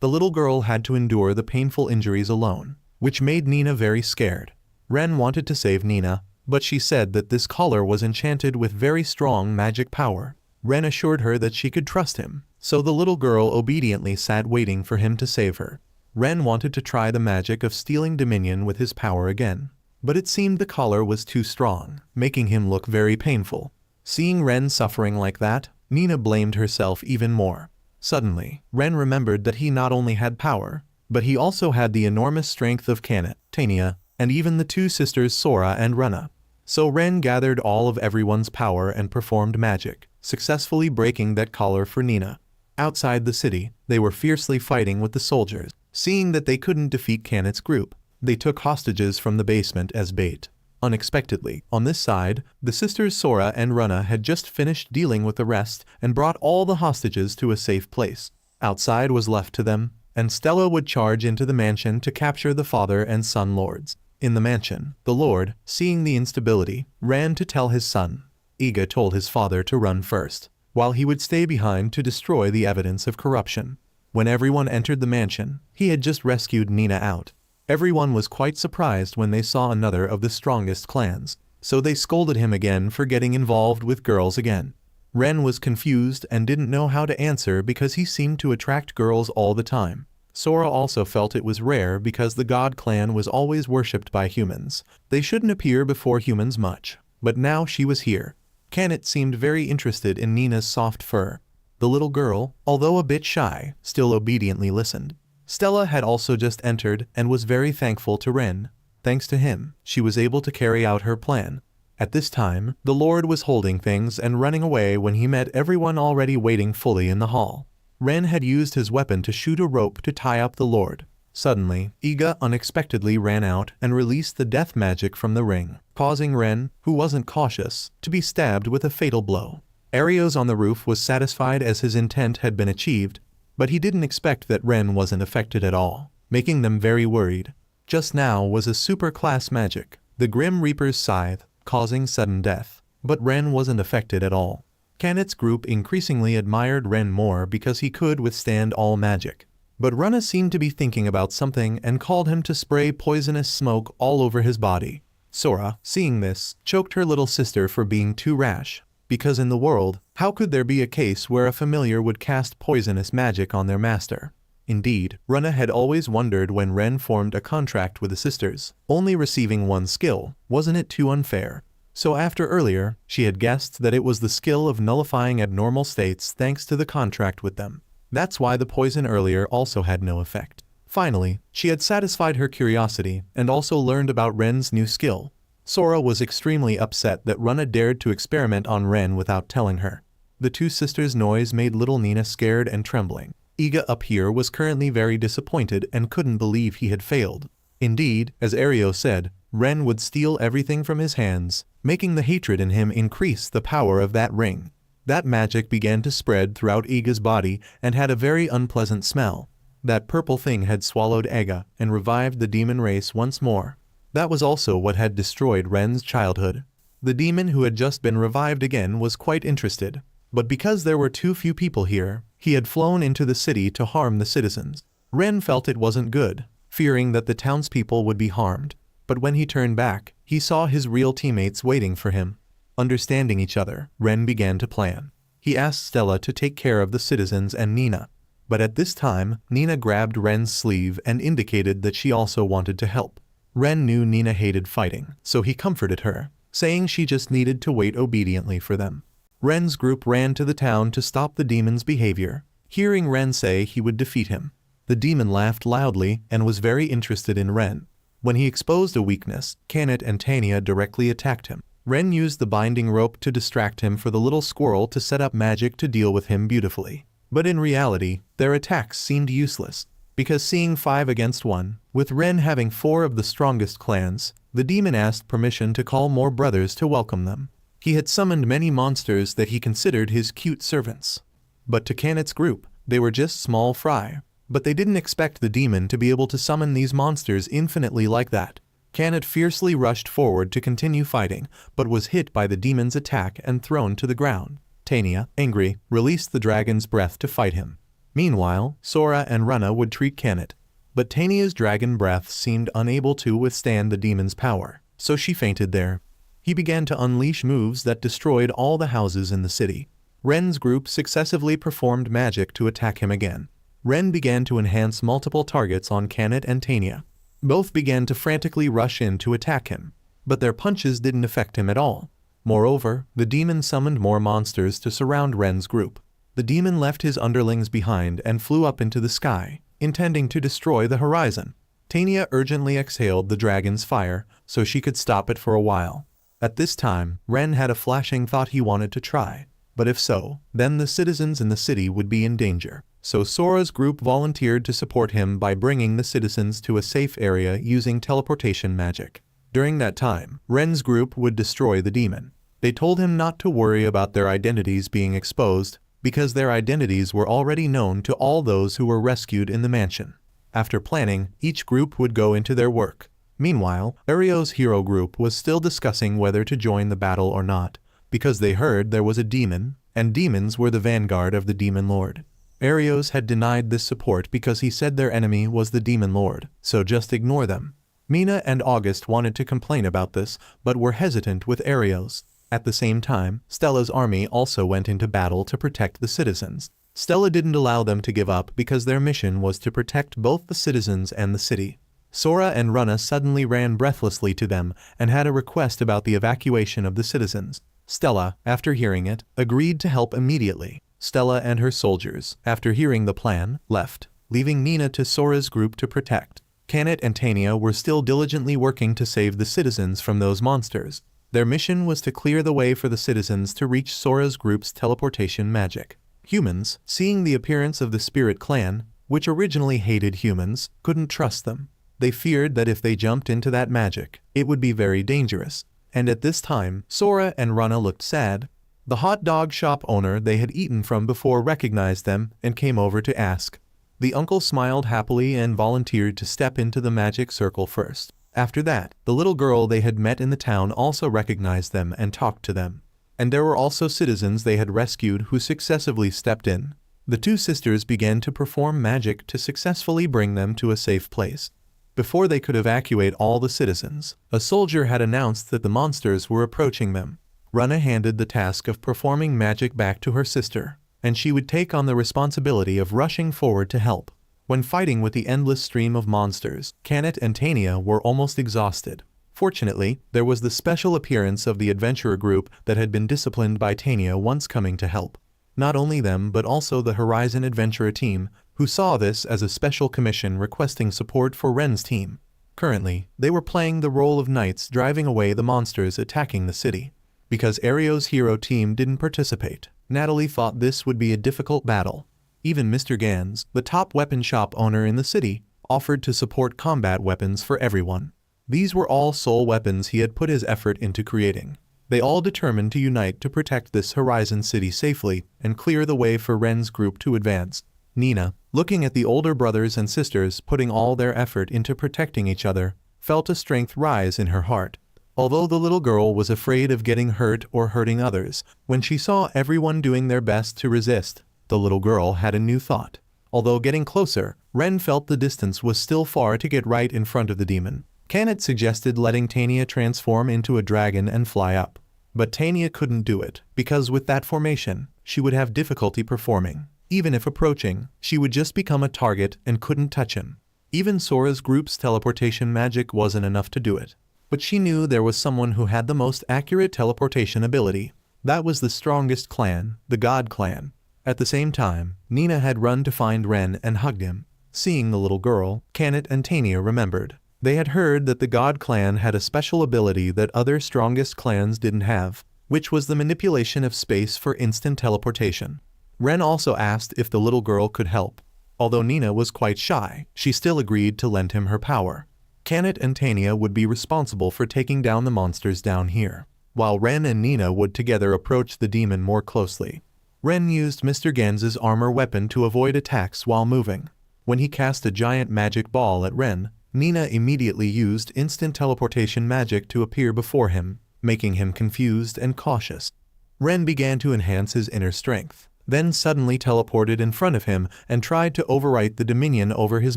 The little girl had to endure the painful injuries alone, which made Nina very scared. Ren wanted to save Nina, but she said that this collar was enchanted with very strong magic power. Ren assured her that she could trust him, so the little girl obediently sat waiting for him to save her. Ren wanted to try the magic of stealing dominion with his power again, but it seemed the collar was too strong, making him look very painful. Seeing Ren suffering like that, Nina blamed herself even more. Suddenly, Ren remembered that he not only had power, but he also had the enormous strength of Kanet, Tania, and even the two sisters Sora and Rana. So Ren gathered all of everyone's power and performed magic, successfully breaking that collar for Nina. Outside the city, they were fiercely fighting with the soldiers. Seeing that they couldn't defeat Kanet's group, they took hostages from the basement as bait. Unexpectedly, on this side, the sisters Sora and Rana had just finished dealing with the rest and brought all the hostages to a safe place. Outside was left to them, and Stella would charge into the mansion to capture the father and son lords. In the mansion, the lord, seeing the instability, ran to tell his son. Iga told his father to run first, while he would stay behind to destroy the evidence of corruption. When everyone entered the mansion, he had just rescued Nina out. Everyone was quite surprised when they saw another of the strongest clans, so they scolded him again for getting involved with girls again. Ren was confused and didn't know how to answer because he seemed to attract girls all the time. Sora also felt it was rare because the God clan was always worshipped by humans. They shouldn't appear before humans much, but now she was here. Kanet seemed very interested in Nina's soft fur. The little girl, although a bit shy, still obediently listened. Stella had also just entered and was very thankful to Ren. Thanks to him, she was able to carry out her plan. At this time, the Lord was holding things and running away when he met everyone already waiting fully in the hall. Ren had used his weapon to shoot a rope to tie up the Lord. Suddenly, Iga unexpectedly ran out and released the death magic from the ring, causing Ren, who wasn't cautious, to be stabbed with a fatal blow. Arios on the roof was satisfied as his intent had been achieved, but he didn't expect that Ren wasn't affected at all, making them very worried. Just now was a super-class magic, the Grim Reaper's scythe, causing sudden death, but Ren wasn't affected at all. Kanet's group increasingly admired Ren more because he could withstand all magic. But Rana seemed to be thinking about something and called him to spray poisonous smoke all over his body. Sora, seeing this, choked her little sister for being too rash. Because in the world, how could there be a case where a familiar would cast poisonous magic on their master? Indeed, Rana had always wondered when Ren formed a contract with the sisters, only receiving one skill, wasn't it too unfair? So after earlier, she had guessed that it was the skill of nullifying abnormal states thanks to the contract with them. That's why the poison earlier also had no effect. Finally, she had satisfied her curiosity and also learned about Ren's new skill. Sora was extremely upset that Rana dared to experiment on Ren without telling her. The two sisters' noise made little Nina scared and trembling. Iga up here was currently very disappointed and couldn't believe he had failed. Indeed, as Ario said, Ren would steal everything from his hands, making the hatred in him increase the power of that ring. That magic began to spread throughout Iga's body and had a very unpleasant smell. That purple thing had swallowed Iga and revived the demon race once more. That was also what had destroyed Ren's childhood. The demon who had just been revived again was quite interested, but because there were too few people here, he had flown into the city to harm the citizens. Ren felt it wasn't good, fearing that the townspeople would be harmed, but when he turned back, he saw his real teammates waiting for him. Understanding each other, Ren began to plan. He asked Stella to take care of the citizens and Nina. But at this time, Nina grabbed Ren's sleeve and indicated that she also wanted to help. Ren knew Nina hated fighting, so he comforted her, saying she just needed to wait obediently for them. Ren's group ran to the town to stop the demon's behavior. Hearing Ren say he would defeat him, the demon laughed loudly and was very interested in Ren. When he exposed a weakness, Kanet and Tania directly attacked him. Ren used the binding rope to distract him for the little squirrel to set up magic to deal with him beautifully. But in reality, their attacks seemed useless, because seeing 5 against 1, with Ren having 4 of the strongest clans, the demon asked permission to call more brothers to welcome them. He had summoned many monsters that he considered his cute servants. But to Kanet's group, they were just small fry. But they didn't expect the demon to be able to summon these monsters infinitely like that. Kanet fiercely rushed forward to continue fighting, but was hit by the demon's attack and thrown to the ground. Tania, angry, released the dragon's breath to fight him. Meanwhile, Sora and Rana would treat Kanet, but Tania's dragon breath seemed unable to withstand the demon's power, so she fainted there. He began to unleash moves that destroyed all the houses in the city. Ren's group successively performed magic to attack him again. Ren began to enhance multiple targets on Kanet and Tania. Both began to frantically rush in to attack him, but their punches didn't affect him at all. Moreover, the demon summoned more monsters to surround Ren's group. The demon left his underlings behind and flew up into the sky, intending to destroy the horizon. Tania urgently exhaled the dragon's fire so she could stop it for a while. At this time, Ren had a flashing thought he wanted to try, but if so, then the citizens in the city would be in danger. So Sora's group volunteered to support him by bringing the citizens to a safe area using teleportation magic. During that time, Ren's group would destroy the demon. They told him not to worry about their identities being exposed, because their identities were already known to all those who were rescued in the mansion. After planning, each group would go into their work. Meanwhile, Ario's hero group was still discussing whether to join the battle or not, because they heard there was a demon, and demons were the vanguard of the demon lord. Arios had denied this support because he said their enemy was the demon lord, so just ignore them. Mina and August wanted to complain about this, but were hesitant with Arios. At the same time, Stella's army also went into battle to protect the citizens. Stella didn't allow them to give up because their mission was to protect both the citizens and the city. Sora and Rana suddenly ran breathlessly to them and had a request about the evacuation of the citizens. Stella, after hearing it, agreed to help immediately. Stella and her soldiers, after hearing the plan, left, leaving Nina to Sora's group to protect. Kanet and Tania were still diligently working to save the citizens from those monsters. Their mission was to clear the way for the citizens to reach Sora's group's teleportation magic. Humans, seeing the appearance of the Spirit Clan, which originally hated humans, couldn't trust them. They feared that if they jumped into that magic, it would be very dangerous. And at this time, Sora and Rana looked sad. The hot dog shop owner they had eaten from before recognized them and came over to ask. The uncle smiled happily and volunteered to step into the magic circle first. After that, the little girl they had met in the town also recognized them and talked to them. And there were also citizens they had rescued who successively stepped in. The two sisters began to perform magic to successfully bring them to a safe place. Before they could evacuate all the citizens, a soldier had announced that the monsters were approaching them. Rana handed the task of performing magic back to her sister, and she would take on the responsibility of rushing forward to help. When fighting with the endless stream of monsters, Kanet and Tania were almost exhausted. Fortunately, there was the special appearance of the adventurer group that had been disciplined by Tania once coming to help. Not only them but also the Horizon Adventurer team, who saw this as a special commission requesting support for Ren's team. Currently, they were playing the role of knights driving away the monsters attacking the city. Because Ario's hero team didn't participate, Natalie thought this would be a difficult battle. Even Mr. Gans, the top weapon shop owner in the city, offered to support combat weapons for everyone. These were all soul weapons he had put his effort into creating. They all determined to unite to protect this Horizon city safely and clear the way for Ren's group to advance. Nina, looking at the older brothers and sisters putting all their effort into protecting each other, felt a strength rise in her heart. Although the little girl was afraid of getting hurt or hurting others, when she saw everyone doing their best to resist, the little girl had a new thought. Although getting closer, Ren felt the distance was still far to get right in front of the demon. Kanet suggested letting Tania transform into a dragon and fly up. But Tania couldn't do it, because with that formation, she would have difficulty performing. Even if approaching, she would just become a target and couldn't touch him. Even Sora's group's teleportation magic wasn't enough to do it. But she knew there was someone who had the most accurate teleportation ability. That was the strongest clan, the God Clan. At the same time, Nina had run to find Ren and hugged him. Seeing the little girl, Kanet and Tania remembered. They had heard that the God Clan had a special ability that other strongest clans didn't have, which was the manipulation of space for instant teleportation. Ren also asked if the little girl could help. Although Nina was quite shy, she still agreed to lend him her power. Tamed and Tania would be responsible for taking down the monsters down here, while Ren and Nina would together approach the demon more closely. Ren used Mr. Genz's armor weapon to avoid attacks while moving. When he cast a giant magic ball at Ren, Nina immediately used instant teleportation magic to appear before him, making him confused and cautious. Ren began to enhance his inner strength, then suddenly teleported in front of him and tried to overwrite the dominion over his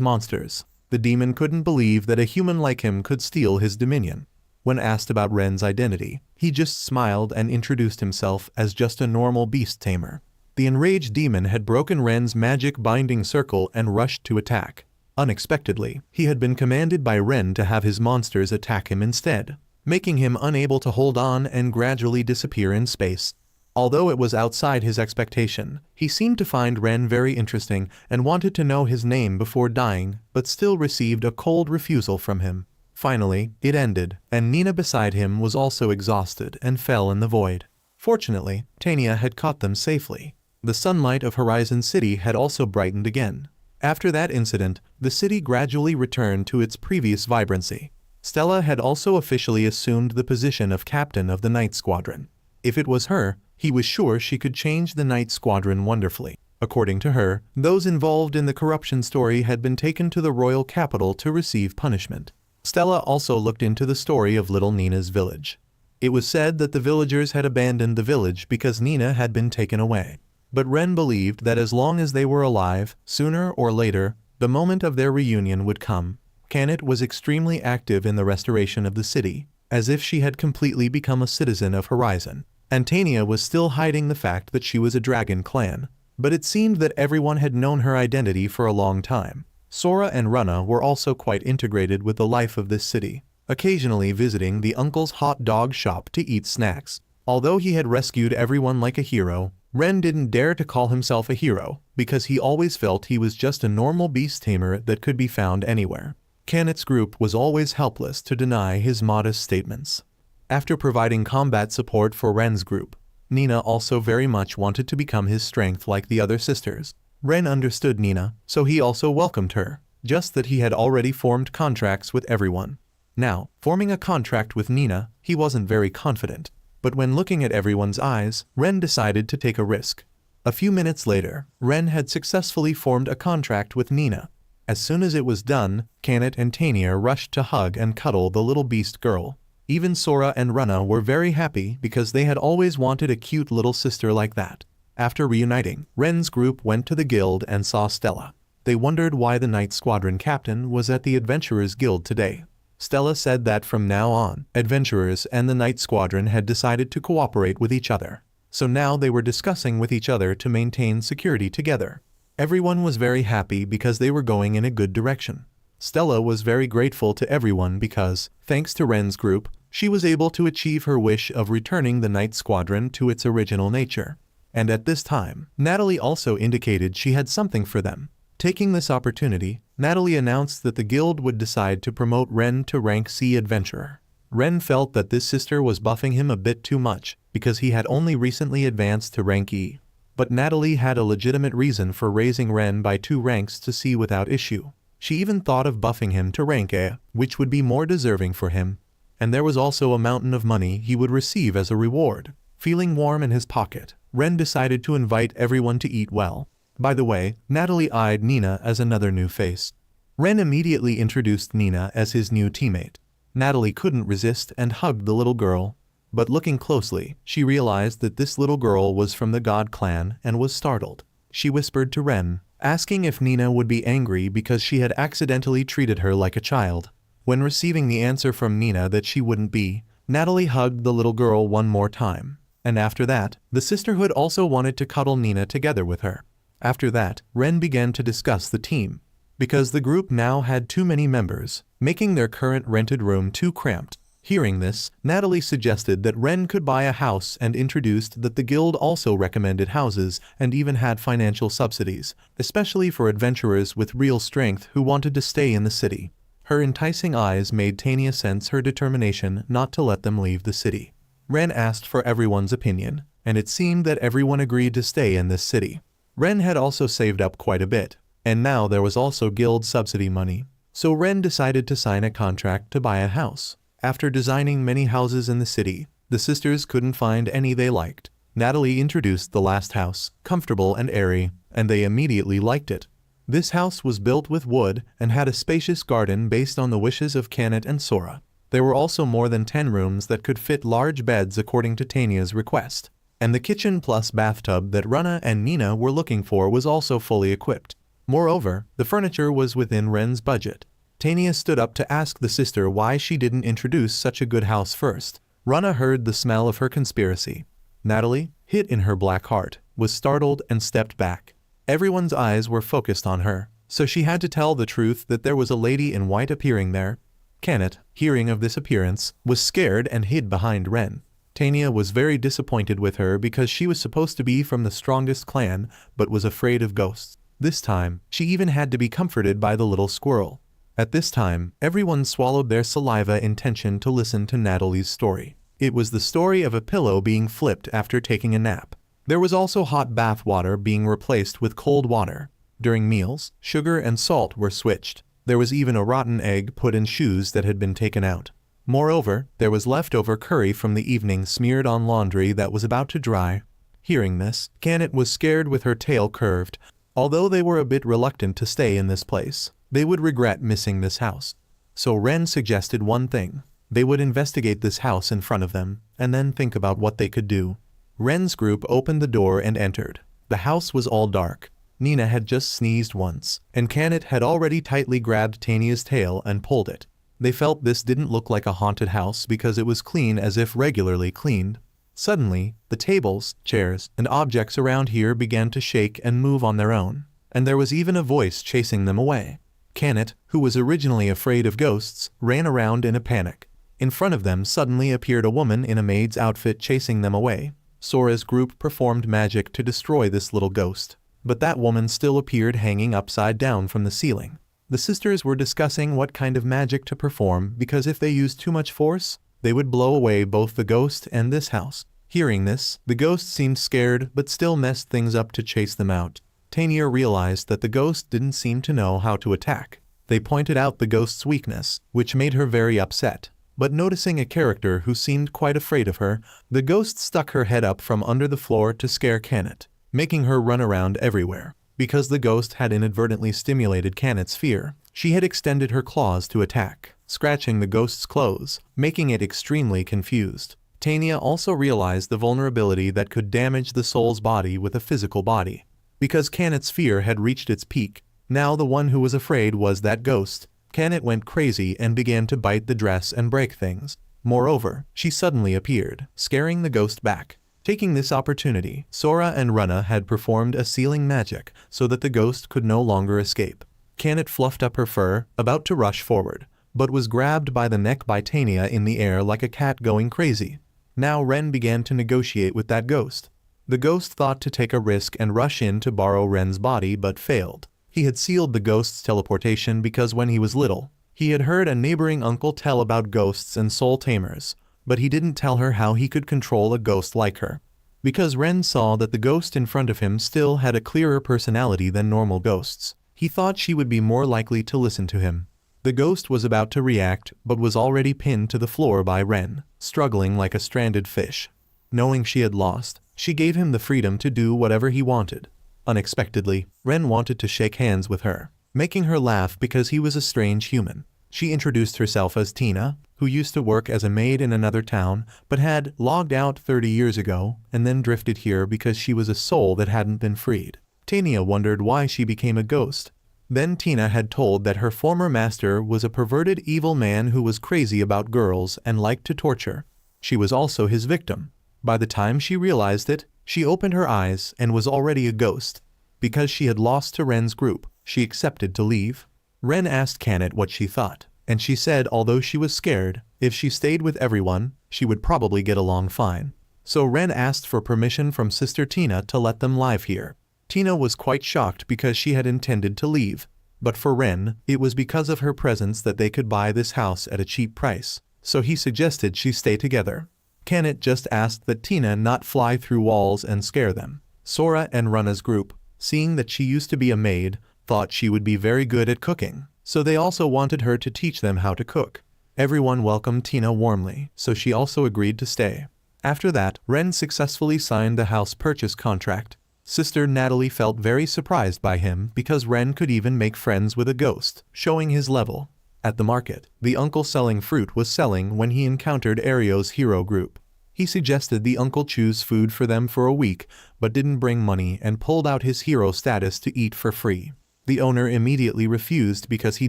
monsters. The demon couldn't believe that a human like him could steal his dominion. When asked about Ren's identity, he just smiled and introduced himself as just a normal beast tamer. The enraged demon had broken Ren's magic binding circle and rushed to attack. Unexpectedly, he had been commanded by Ren to have his monsters attack him instead, making him unable to hold on and gradually disappear in space. Although it was outside his expectation, he seemed to find Ren very interesting and wanted to know his name before dying, but still received a cold refusal from him. Finally, it ended, and Nina beside him was also exhausted and fell in the void. Fortunately, Tania had caught them safely. The sunlight of Horizon City had also brightened again. After that incident, the city gradually returned to its previous vibrancy. Stella had also officially assumed the position of captain of the Night Squadron. If it was her, he was sure she could change the Night Squadron wonderfully. According to her, those involved in the corruption story had been taken to the royal capital to receive punishment. Stella also looked into the story of little Nina's village. It was said that the villagers had abandoned the village because Nina had been taken away. But Ren believed that as long as they were alive, sooner or later, the moment of their reunion would come. Tamed was extremely active in the restoration of the city, as if she had completely become a citizen of Horizon. And Tania was still hiding the fact that she was a dragon clan, but it seemed that everyone had known her identity for a long time. Sora and Runna were also quite integrated with the life of this city, occasionally visiting the uncle's hot dog shop to eat snacks. Although he had rescued everyone like a hero, Ren didn't dare to call himself a hero, because he always felt he was just a normal beast tamer that could be found anywhere. Taned's group was always helpless to deny his modest statements. After providing combat support for Ren's group, Nina also very much wanted to become his strength like the other sisters. Ren understood Nina, so he also welcomed her, just that he had already formed contracts with everyone. Now, forming a contract with Nina, he wasn't very confident. But when looking at everyone's eyes, Ren decided to take a risk. A few minutes later, Ren had successfully formed a contract with Nina. As soon as it was done, Tamed and Tania rushed to hug and cuddle the little beast girl. Even Sora and Runna were very happy because they had always wanted a cute little sister like that. After reuniting, Ren's group went to the guild and saw Stella. They wondered why the Night Squadron captain was at the Adventurers Guild today. Stella said that from now on, adventurers and the Night Squadron had decided to cooperate with each other. So now they were discussing with each other to maintain security together. Everyone was very happy because they were going in a good direction. Stella was very grateful to everyone because, thanks to Ren's group, she was able to achieve her wish of returning the Night Squadron to its original nature. And at this time, Natalie also indicated she had something for them. Taking this opportunity, Natalie announced that the guild would decide to promote Ren to rank C adventurer. Ren felt that this sister was buffing him a bit too much because he had only recently advanced to rank E. But Natalie had a legitimate reason for raising Ren by 2 ranks to C without issue. She even thought of buffing him to rank A, which would be more deserving for him. And there was also a mountain of money he would receive as a reward. Feeling warm in his pocket, Ren decided to invite everyone to eat well. By the way, Natalie eyed Nina as another new face. Ren immediately introduced Nina as his new teammate. Natalie couldn't resist and hugged the little girl. But looking closely, she realized that this little girl was from the God clan and was startled. She whispered to Ren, asking if Nina would be angry because she had accidentally treated her like a child. When receiving the answer from Nina that she wouldn't be, Natalie hugged the little girl one more time. And after that, the sisterhood also wanted to cuddle Nina together with her. After that, Ren began to discuss the team. Because the group now had too many members, making their current rented room too cramped. Hearing this, Natalie suggested that Ren could buy a house and introduced that the guild also recommended houses and even had financial subsidies, especially for adventurers with real strength who wanted to stay in the city. Her enticing eyes made Tania sense her determination not to let them leave the city. Ren asked for everyone's opinion, and it seemed that everyone agreed to stay in this city. Ren had also saved up quite a bit, and now there was also guild subsidy money. So Ren decided to sign a contract to buy a house. After designing many houses in the city, the sisters couldn't find any they liked. Natalie introduced the last house, comfortable and airy, and they immediately liked it. This house was built with wood and had a spacious garden based on the wishes of Kanet and Sora. There were also more than 10 rooms that could fit large beds according to Tanya's request. And the kitchen plus bathtub that Rana and Nina were looking for was also fully equipped. Moreover, the furniture was within Ren's budget. Tanya stood up to ask the sister why she didn't introduce such a good house first. Rana heard the smell of her conspiracy. Natalie, hit in her black heart, was startled and stepped back. Everyone's eyes were focused on her, so she had to tell the truth that there was a lady in white appearing there. Kanet, hearing of this appearance, was scared and hid behind Ren. Tanya was very disappointed with her because she was supposed to be from the strongest clan, but was afraid of ghosts. This time, she even had to be comforted by the little squirrel. At this time, everyone swallowed their saliva in tension to listen to Natalie's story. It was the story of a pillow being flipped after taking a nap. There was also hot bath water being replaced with cold water. During meals, sugar and salt were switched. There was even a rotten egg put in shoes that had been taken out. Moreover, there was leftover curry from the evening smeared on laundry that was about to dry. Hearing this, Kanet was scared with her tail curved. Although they were a bit reluctant to stay in this place, they would regret missing this house. So Ren suggested one thing. They would investigate this house in front of them, and then think about what they could do. Ren's group opened the door and entered. The house was all dark. Nina had just sneezed once, and Kanet had already tightly grabbed Tanya's tail and pulled it. They felt this didn't look like a haunted house because it was clean as if regularly cleaned. Suddenly, the tables, chairs, and objects around here began to shake and move on their own, and there was even a voice chasing them away. Kanet, who was originally afraid of ghosts, ran around in a panic. In front of them suddenly appeared a woman in a maid's outfit chasing them away. Sora's group performed magic to destroy this little ghost, but that woman still appeared hanging upside down from the ceiling. The sisters were discussing what kind of magic to perform because if they used too much force, they would blow away both the ghost and this house. Hearing this, the ghost seemed scared but still messed things up to chase them out. Tanya realized that the ghost didn't seem to know how to attack. They pointed out the ghost's weakness, which made her very upset. But noticing a character who seemed quite afraid of her, the ghost stuck her head up from under the floor to scare Kanet, making her run around everywhere. Because the ghost had inadvertently stimulated Kanet's fear, she had extended her claws to attack, scratching the ghost's clothes, making it extremely confused. Tanya also realized the vulnerability that could damage the soul's body with a physical body. Because Kanet's fear had reached its peak, now the one who was afraid was that ghost. Kanet went crazy and began to bite the dress and break things. Moreover, she suddenly appeared, scaring the ghost back. Taking this opportunity, Sora and Rana had performed a sealing magic so that the ghost could no longer escape. Kanet fluffed up her fur, about to rush forward, but was grabbed by the neck by Tanya in the air like a cat going crazy. Now Ren began to negotiate with that ghost. The ghost thought to take a risk and rush in to borrow Ren's body but failed. He had sealed the ghost's teleportation because when he was little, he had heard a neighboring uncle tell about ghosts and soul tamers, but he didn't tell her how he could control a ghost like her. Because Ren saw that the ghost in front of him still had a clearer personality than normal ghosts, he thought she would be more likely to listen to him. The ghost was about to react but was already pinned to the floor by Ren, struggling like a stranded fish. Knowing she had lost, she gave him the freedom to do whatever he wanted. Unexpectedly, Ren wanted to shake hands with her, making her laugh because he was a strange human. She introduced herself as Tina, who used to work as a maid in another town but had logged out 30 years ago and then drifted here because she was a soul that hadn't been freed. Tanya wondered why she became a ghost. Then Tina had told that her former master was a perverted evil man who was crazy about girls and liked to torture. She was also his victim. By the time she realized it, she opened her eyes and was already a ghost. Because she had lost to Ren's group, she accepted to leave. Ren asked Kanet what she thought, and she said although she was scared, if she stayed with everyone, she would probably get along fine. So Ren asked for permission from Sister Tina to let them live here. Tina was quite shocked because she had intended to leave, but for Ren, it was because of her presence that they could buy this house at a cheap price, so he suggested she stay together. Kanet just asked that Tina not fly through walls and scare them. Sora and Rana's group seeing that she used to be a maid, thought she would be very good at cooking, so they also wanted her to teach them how to cook. Everyone welcomed Tina warmly, so she also agreed to stay. After that, Ren successfully signed the house purchase contract. Sister Natalie felt very surprised by him because Ren could even make friends with a ghost, showing his level. At the market, the uncle selling fruit was selling when he encountered Ario's hero group. He suggested the uncle choose food for them for a week, but didn't bring money and pulled out his hero status to eat for free. The owner immediately refused because he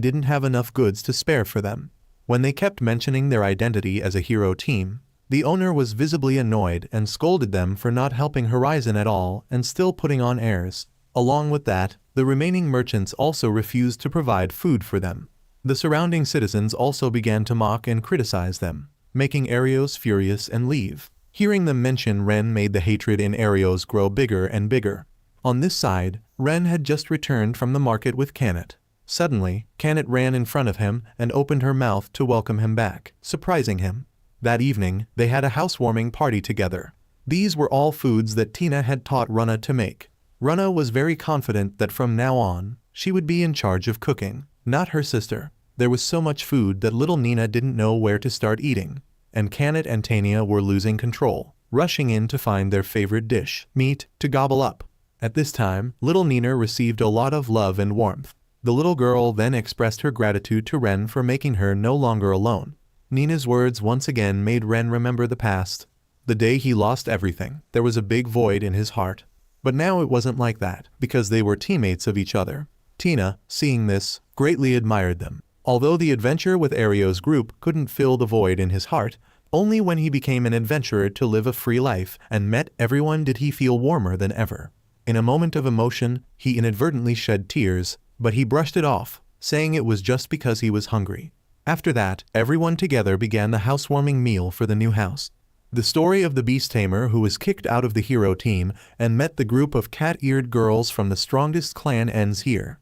didn't have enough goods to spare for them. When they kept mentioning their identity as a hero team, the owner was visibly annoyed and scolded them for not helping Horizon at all and still putting on airs. Along with that, the remaining merchants also refused to provide food for them. The surrounding citizens also began to mock and criticize them, making Arios furious and leave. Hearing them mention Ren made the hatred in Arios grow bigger and bigger. On this side, Ren had just returned from the market with Canet. Suddenly, Canet ran in front of him and opened her mouth to welcome him back, surprising him. That evening, they had a housewarming party together. These were all foods that Tina had taught Runa to make. Runa was very confident that from now on, she would be in charge of cooking, not her sister. There was so much food that little Nina didn't know where to start eating, and Canet and Tania were losing control, rushing in to find their favorite dish, meat, to gobble up. At this time, little Nina received a lot of love and warmth. The little girl then expressed her gratitude to Ren for making her no longer alone. Nina's words once again made Ren remember the past. The day he lost everything, there was a big void in his heart. But now it wasn't like that, because they were teammates of each other. Tina, seeing this, greatly admired them. Although the adventure with Ario's group couldn't fill the void in his heart, only when he became an adventurer to live a free life and met everyone did he feel warmer than ever. In a moment of emotion, he inadvertently shed tears, but he brushed it off, saying it was just because he was hungry. After that, everyone together began the housewarming meal for the new house. The story of the beast tamer who was kicked out of the hero team and met the group of cat-eared girls from the strongest clan ends here.